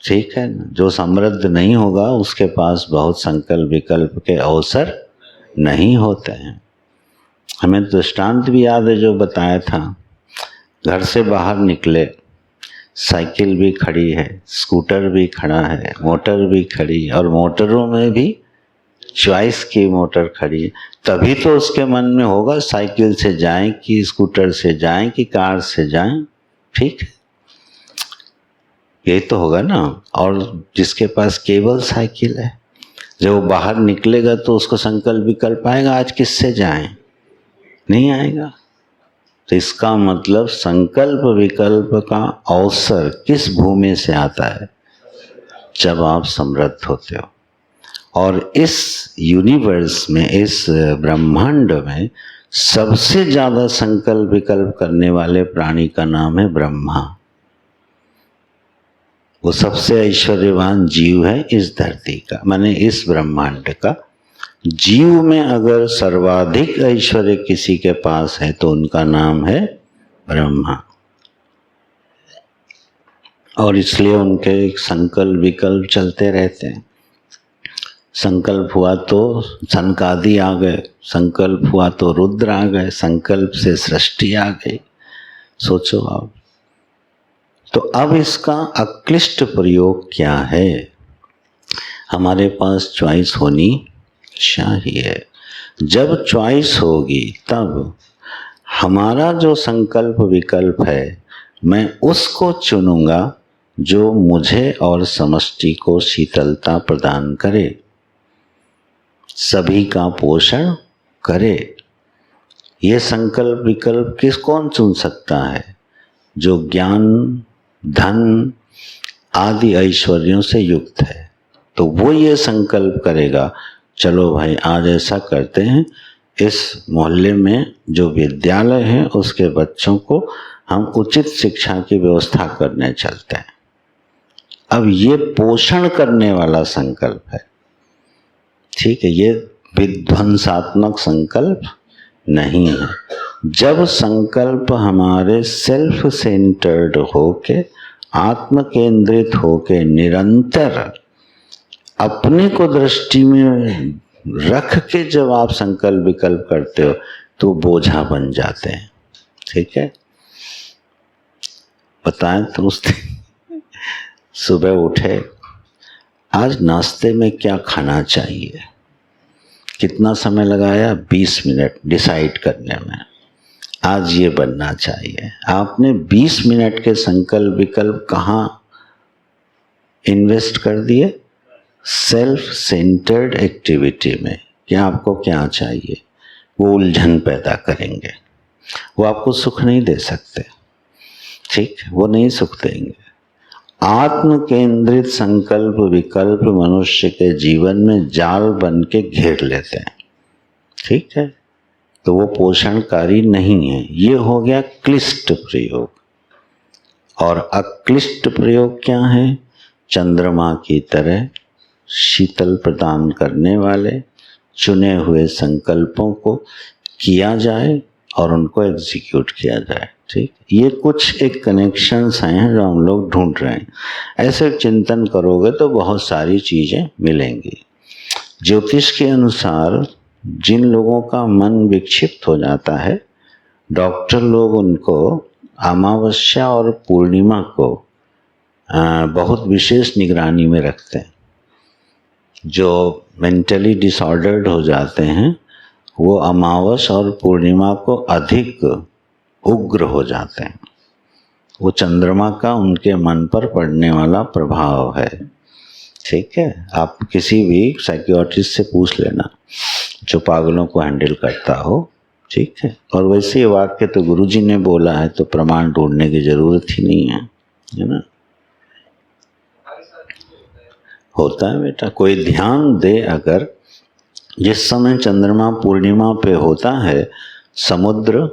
ठीक है ना? जो समृद्ध नहीं होगा उसके पास बहुत संकल्प विकल्प के अवसर नहीं होते हैं। हमें दृष्टांत भी याद है जो बताया था। घर से बाहर निकले, साइकिल भी खड़ी है, स्कूटर भी खड़ा है, मोटर भी खड़ी, और मोटरों में भी चॉइस की मोटर खड़ी है। तभी तो उसके मन में होगा साइकिल से जाएं कि स्कूटर से जाएं कि कार से जाएं। ठीक है, यही तो होगा ना। और जिसके पास केवल साइकिल है, जब वो बाहर निकलेगा तो उसको संकल्प विकल्प आएगा आज किससे जाएं? नहीं आएगा। तो इसका मतलब संकल्प विकल्प का अवसर किस भूमि से आता है? जब आप समृद्ध होते हो। और इस यूनिवर्स में, इस ब्रह्मांड में सबसे ज़्यादा संकल्प विकल्प करने वाले प्राणी का नाम है ब्रह्मा। वो सबसे ऐश्वर्यवान जीव है इस धरती का, माने इस ब्रह्मांड का। जीव में अगर सर्वाधिक ऐश्वर्य किसी के पास है तो उनका नाम है ब्रह्मा। और इसलिए उनके संकल्प विकल्प चलते रहते हैं। संकल्प हुआ तो सनकादि आ गए, संकल्प हुआ तो रुद्र आ गए, संकल्प से सृष्टि आ गई। सोचो आप। तो अब इसका अक्लिष्ट प्रयोग क्या है? हमारे पास चॉइस होनी चाहिए। जब चॉइस होगी तब हमारा जो संकल्प विकल्प है, मैं उसको चुनूंगा जो मुझे और समष्टि को शीतलता प्रदान करे, सभी का पोषण करे। ये संकल्प विकल्प कौन चुन सकता है? जो ज्ञान, धन आदि ऐश्वर्यों से युक्त है। तो वो ये संकल्प करेगा, चलो भाई आज ऐसा करते हैं, इस मोहल्ले में जो विद्यालय है उसके बच्चों को हम उचित शिक्षा की व्यवस्था करने चलते हैं। अब ये पोषण करने वाला संकल्प है, ठीक है, ये विध्वंसात्मक संकल्प नहीं है। जब संकल्प हमारे सेल्फ सेंटर्ड होके, आत्म केंद्रित होके, निरंतर अपने को दृष्टि में रख के जब आप संकल्प विकल्प करते हो तो बोझा बन जाते हैं। ठीक है, बताएं तो उस दिन सुबह उठे, आज नाश्ते में क्या खाना चाहिए, कितना समय लगाया? 20 मिनट डिसाइड करने में। आज ये बनना चाहिए। आपने 20 मिनट के संकल्प विकल्प कहाँ इन्वेस्ट कर दिए? सेल्फ सेंटर्ड एक्टिविटी में। क्या आपको क्या चाहिए? वो उलझन पैदा करेंगे, वो आपको सुख नहीं दे सकते। ठीक, वो नहीं सुख देंगे। आत्म केंद्रित संकल्प विकल्प मनुष्य के जीवन में जाल बन के घेर लेते हैं। ठीक है, तो वो पोषणकारी नहीं है। ये हो गया क्लिष्ट प्रयोग। और अक्लिष्ट प्रयोग क्या है? चंद्रमा की तरह शीतल प्रदान करने वाले चुने हुए संकल्पों को किया जाए और उनको एग्जीक्यूट किया जाए। ठीक, ये कुछ एक कनेक्शंस हैं जो हम लोग ढूंढ रहे हैं। ऐसे चिंतन करोगे तो बहुत सारी चीजें मिलेंगी। ज्योतिष के अनुसार जिन लोगों का मन विक्षिप्त हो जाता है, डॉक्टर लोग उनको अमावस्या और पूर्णिमा को बहुत विशेष निगरानी में रखते हैं। जो मेंटली डिसऑर्डर्ड हो जाते हैं वो अमावस और पूर्णिमा को अधिक उग्र हो जाते हैं। वो चंद्रमा का उनके मन पर पड़ने वाला प्रभाव है। ठीक है, आप किसी भी साइकियाट्रिस्ट से पूछ लेना जो पागलों को हैंडल करता हो। ठीक है, और वैसे ये वाक्य तो गुरुजी ने बोला है तो प्रमाण ढूंढने की जरूरत ही नहीं है, है ना? होता है बेटा, कोई ध्यान दे। अगर जिस समय चंद्रमा पूर्णिमा पे होता है, समुद्र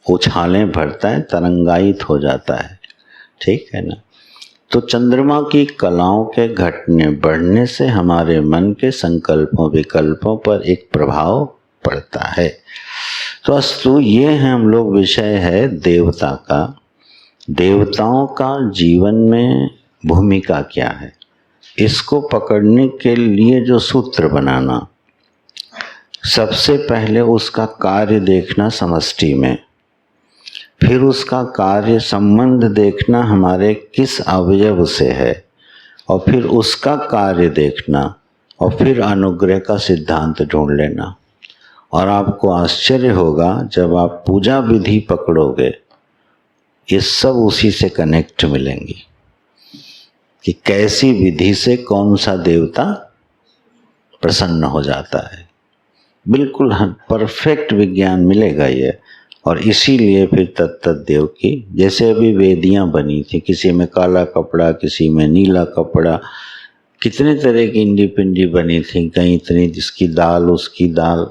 उछालें भरता है, तरंगायित हो जाता है। ठीक है ना? तो चंद्रमा की कलाओं के घटने बढ़ने से हमारे मन के संकल्पों विकल्पों पर एक प्रभाव पड़ता है। तो अस्तु, ये है हम लोग विषय है देवता का। देवताओं का जीवन में भूमिका क्या है, इसको पकड़ने के लिए जो सूत्र बनाना, सबसे पहले उसका कार्य देखना समष्टि में, फिर उसका कार्य संबंध देखना हमारे किस अवयव से है, और फिर उसका कार्य देखना, और फिर अनुग्रह का सिद्धांत ढूंढ लेना। और आपको आश्चर्य होगा जब आप पूजा विधि पकड़ोगे, ये सब उसी से कनेक्ट मिलेंगी कि कैसी विधि से कौन सा देवता प्रसन्न हो जाता है। बिल्कुल परफेक्ट विज्ञान मिलेगा ये। और इसीलिए फिर तत्त देव की, जैसे अभी वेदियां बनी थी, किसी में काला कपड़ा, किसी में नीला कपड़ा, कितने तरह की इंडी पिंडी बनी थी, कहीं इतनी जिसकी दाल उसकी दाल।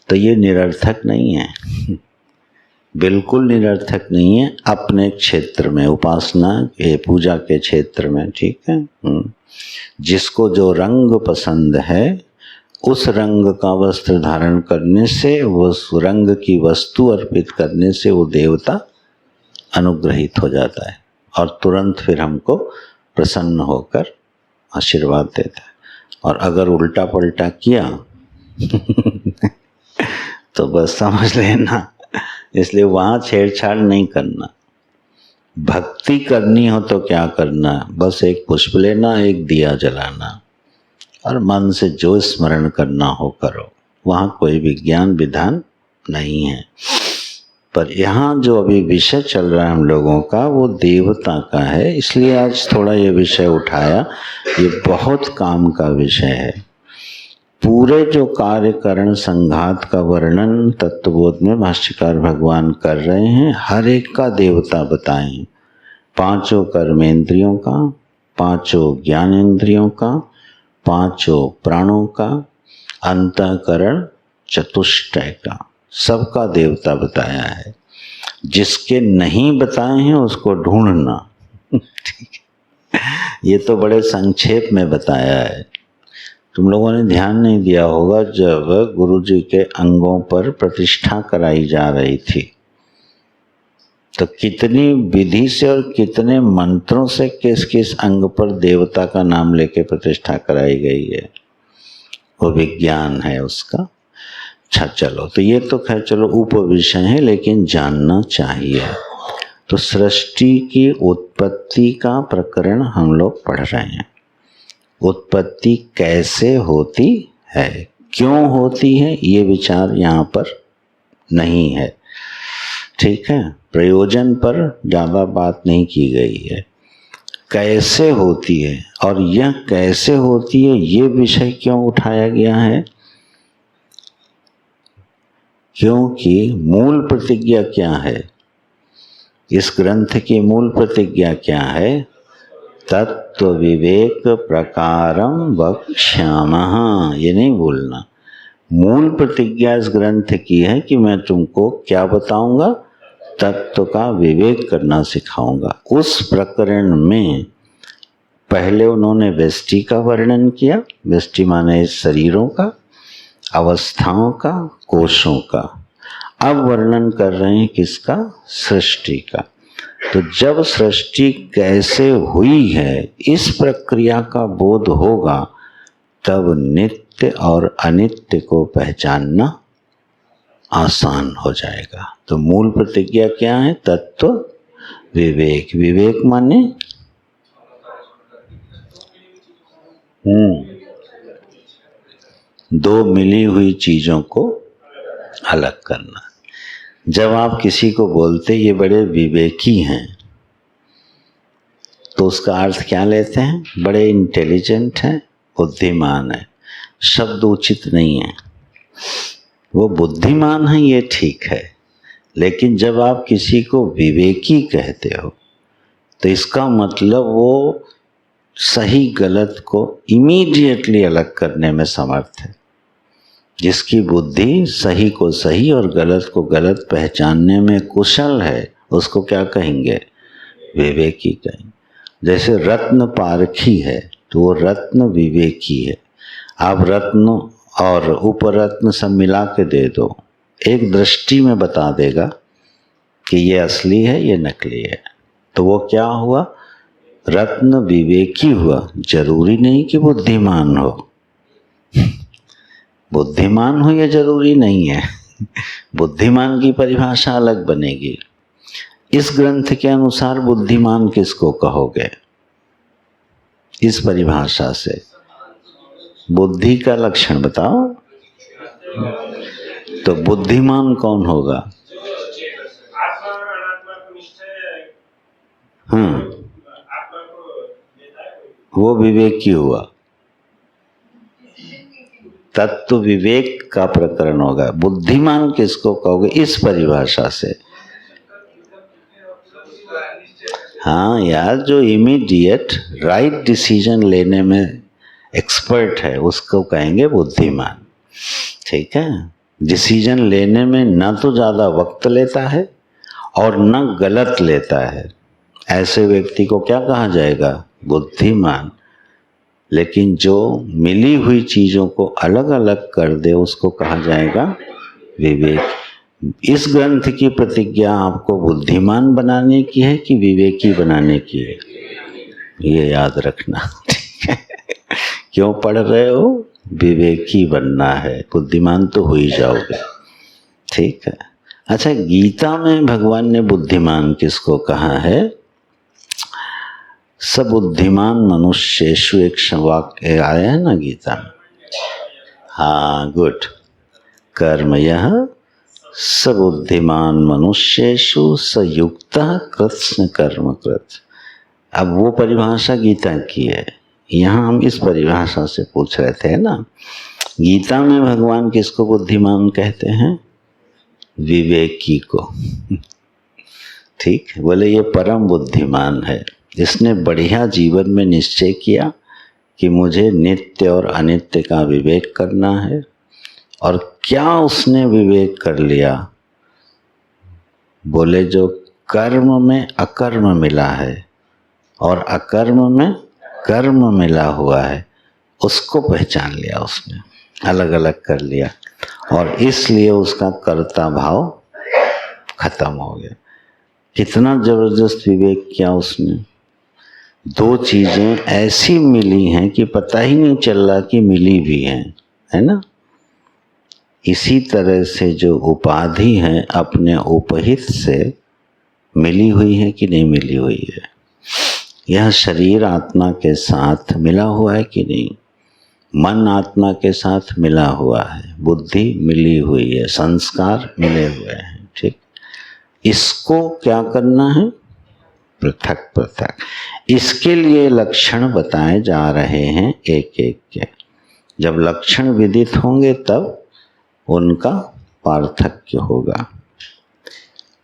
तो ये निरर्थक नहीं है, बिल्कुल निरर्थक नहीं है अपने क्षेत्र में, उपासना के पूजा के क्षेत्र में। ठीक है, जिसको जो रंग पसंद है उस रंग का वस्त्र धारण करने से, उस रंग की वस्तु अर्पित करने से वो देवता अनुग्रहित हो जाता है और तुरंत फिर हमको प्रसन्न होकर आशीर्वाद देता है। और अगर उल्टा पलटा किया तो बस समझ लेना। इसलिए वहाँ छेड़छाड़ नहीं करना। भक्ति करनी हो तो क्या करना, बस एक पुष्प लेना, एक दिया जलाना और मन से जो स्मरण करना हो करो। वहाँ कोई विज्ञान विधान नहीं है। पर यहाँ जो अभी विषय चल रहा है हम लोगों का, वो देवता का है, इसलिए आज थोड़ा ये विषय उठाया। ये बहुत काम का विषय है। पूरे जो कार्यकरण संघात का वर्णन तत्वबोध में भाष्यकार भगवान कर रहे हैं, हर एक का देवता बताएं। पांचों कर्मेंद्रियों का, पांचों ज्ञानेंद्रियों का, पांचों प्राणों का, अंतःकरण चतुष्टय का, सबका देवता बताया है। जिसके नहीं बताए हैं उसको ढूंढना। ठीक है, ये तो बड़े संक्षेप में बताया है। तुम लोगों ने ध्यान नहीं दिया होगा, जब गुरु जी के अंगों पर प्रतिष्ठा कराई जा रही थी तो कितनी विधि से और कितने मंत्रों से किस किस अंग पर देवता का नाम लेके प्रतिष्ठा कराई गई है, वो विज्ञान है उसका। अच्छा चलो, तो ये तो खैर चलो उपविषय है, लेकिन जानना चाहिए। तो सृष्टि की उत्पत्ति का प्रकरण हम लोग पढ़ रहे हैं। उत्पत्ति कैसे होती है, क्यों होती है, ये विचार यहाँ पर नहीं है। ठीक है, प्रयोजन पर ज़्यादा बात नहीं की गई है। कैसे होती है, और यह कैसे होती है ये विषय क्यों उठाया गया है, क्योंकि मूल प्रतिज्ञा क्या है, इस ग्रंथ की मूल प्रतिज्ञा क्या है, तत्व विवेक प्रकारम वक्ष्यामः। ये नहीं भूलना, मूल प्रतिज्ञा इस ग्रंथ की है कि मैं तुमको क्या बताऊंगा, तत्व का विवेक करना सिखाऊंगा। उस प्रकरण में पहले उन्होंने व्यष्टि का वर्णन किया, व्यष्टि माने शरीरों का, अवस्थाओं का, कोशों का। अब वर्णन कर रहे हैं किसका, सृष्टि का। तो जब सृष्टि कैसे हुई है इस प्रक्रिया का बोध होगा, तब नित्य और अनित्य को पहचानना आसान हो जाएगा। तो मूल प्रतिज्ञा क्या है, तत्व विवेक। विवेक माने दो मिली हुई चीजों को अलग करना। जब आप किसी को बोलते ये बड़े विवेकी हैं, तो उसका अर्थ क्या लेते हैं, बड़े इंटेलिजेंट हैं, बुद्धिमान है। शब्द उचित नहीं है, वो बुद्धिमान है ये ठीक है, लेकिन जब आप किसी को विवेकी कहते हो तो इसका मतलब वो सही गलत को इमीडिएटली अलग करने में समर्थ है। जिसकी बुद्धि सही को सही और गलत को गलत पहचानने में कुशल है, उसको क्या कहेंगे, विवेकी कहेंगे। जैसे रत्न पारखी है तो वो रत्न विवेकी है। आप रत्न और उपरत्न सब मिला के दे दो, एक दृष्टि में बता देगा कि ये असली है ये नकली है। तो वो क्या हुआ, रत्न विवेकी हुआ। जरूरी नहीं कि बुद्धिमान हो, बुद्धिमान हो ये जरूरी नहीं है। बुद्धिमान की परिभाषा अलग बनेगी। इस ग्रंथ के अनुसार बुद्धिमान किसको कहोगे, इस परिभाषा से बुद्धि का लक्षण बताओ। तो बुद्धिमान कौन होगा, वो विवेकी हुआ। तत्व विवेक का प्रकरण होगा। बुद्धिमान किसको कहोगे, इस परिभाषा से। हाँ यार, जो इमीडिएट राइट डिसीजन लेने में एक्सपर्ट है उसको कहेंगे बुद्धिमान। ठीक है, डिसीजन लेने में ना तो ज़्यादा वक्त लेता है और न गलत लेता है, ऐसे व्यक्ति को क्या कहा जाएगा, बुद्धिमान। लेकिन जो मिली हुई चीज़ों को अलग अलग कर दे उसको कहा जाएगा विवेक। इस ग्रंथ की प्रतिज्ञा आपको बुद्धिमान बनाने की है कि विवेकी बनाने की है, ये याद रखना। ठीक है, क्यों पढ़ रहे हो? विवेकी बनना है, बुद्धिमान तो हो ही जाओगे। ठीक है। अच्छा, गीता में भगवान ने बुद्धिमान किसको कहा है? सबुद्धिमान मनुष्येषु एक वाक्य आया है ना गीता में। हाँ, गुड। कर्मयः सबुद्धिमान मनुष्येषु सयुक्तः कृत्स्न कर्म कृत। अब वो परिभाषा गीता की है, यहाँ हम इस परिभाषा से पूछ रहे थे ना। गीता में भगवान किसको बुद्धिमान कहते हैं? विवेकी को। ठीक, बोले ये परम बुद्धिमान है, इसने बढ़िया जीवन में निश्चय किया कि मुझे नित्य और अनित्य का विवेक करना है। और क्या उसने विवेक कर लिया? बोले जो कर्म में अकर्म मिला है और अकर्म में कर्म मिला हुआ है, उसको पहचान लिया उसने, अलग अलग कर लिया, और इसलिए उसका कर्ता भाव खत्म हो गया। कितना जबरदस्त विवेक किया उसने। दो चीजें ऐसी मिली हैं कि पता ही नहीं चल रहा कि मिली भी हैं, है ना। इसी तरह से जो उपाधि है अपने उपहित से मिली हुई है कि नहीं मिली हुई है? यह शरीर आत्मा के साथ मिला हुआ है कि नहीं? मन आत्मा के साथ मिला हुआ है, बुद्धि मिली हुई है, संस्कार मिले हुए हैं। ठीक, इसको क्या करना है? पृथक पृथक। इसके लिए लक्षण बताए जा रहे हैं एक एक के। जब लक्षण विदित होंगे तब उनका पार्थक्य होगा।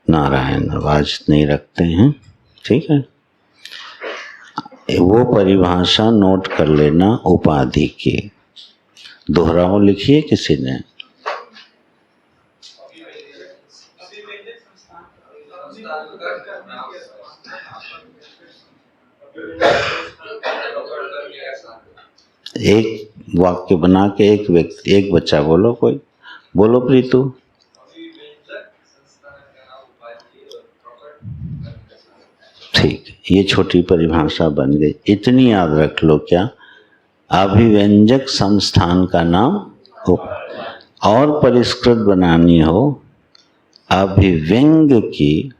नारायण, आवाज नहीं रखते हैं, ठीक है। वो परिभाषा नोट कर लेना उपाधि की। दोहराओ, लिखिए किसी ने। एक वाक्य बना के एक व्यक्ति, एक बच्चा बोलो, कोई बोलो। प्रीतु, ठीक, ये छोटी परिभाषा बन गई। इतनी याद रख लो, क्या? अभिव्यंजक संस्थान का नाम हो, और परिष्कृत बनानी हो, अभिव्यंग की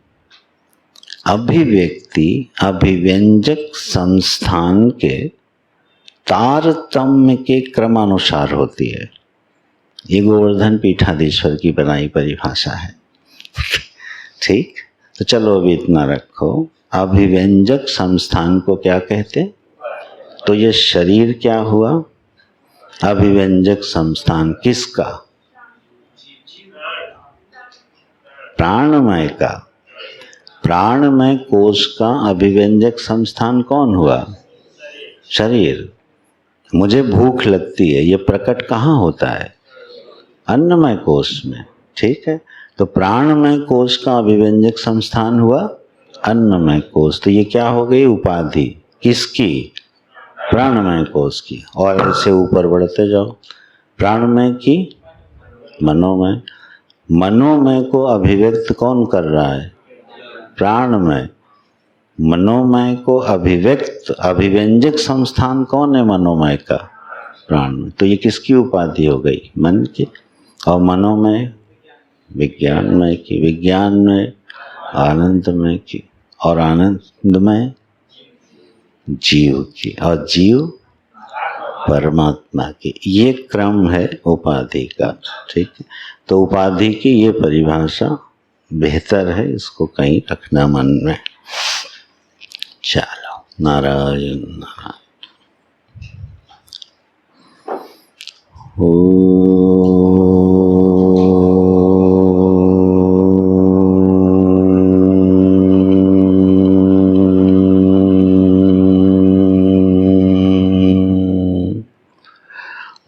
अभिव्यक्ति अभिव्यंजक संस्थान के तारतम्य के क्रमानुसार होती है। ये गोवर्धन पीठाधीश्वर की बनाई परिभाषा है। ठीक, तो चलो अभी इतना रखो। अभिव्यंजक संस्थान को क्या कहते? तो ये शरीर क्या हुआ? अभिव्यंजक संस्थान किसका? प्राणमय का। प्राणमय कोश का अभिव्यंजक संस्थान कौन हुआ? शरीर। मुझे भूख लगती है, ये प्रकट कहाँ होता है? अन्नमय कोश में। ठीक है, तो प्राणमय कोश का अभिव्यंजक संस्थान हुआ अन्नमय कोश। तो ये क्या हो गई? उपाधि किसकी? प्राणमय कोश की। और ऐसे ऊपर बढ़ते जाओ, प्राणमय की मनोमय। मनोमय को अभिव्यक्त कौन कर रहा है? प्राणमय। मनोमय को अभिव्यक्त अभिव्यंजक संस्थान कौन है मनोमय का? प्राणमय। तो ये किसकी उपाधि हो गई? मन की। और मनोमय विज्ञानमय की, विज्ञानमय आनंदमय की, और आनंदमय जीव की, और जीव परमात्मा की। ये क्रम है उपाधि का। ठीक है, तो उपाधि की ये परिभाषा बेहतर है, इसको कहीं रखना मन में। चलो, नारायण नारायण।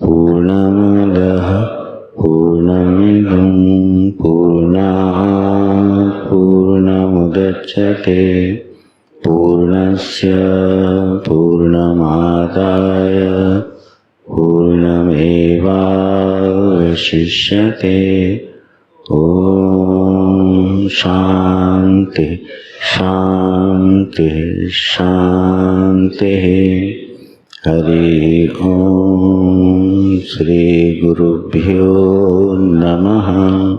पूर्णमदः पूर्णमिदं पूर्णात् पूर्णमुदच्यते पूर्णस्य पूर्णमादाय पूर्णमेवावशिष्यते। ॐ शान्ति शान्ति शान्तिः। हरि ओम श्री गुरुभ्यो नमः।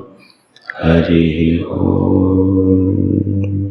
हरि ओम।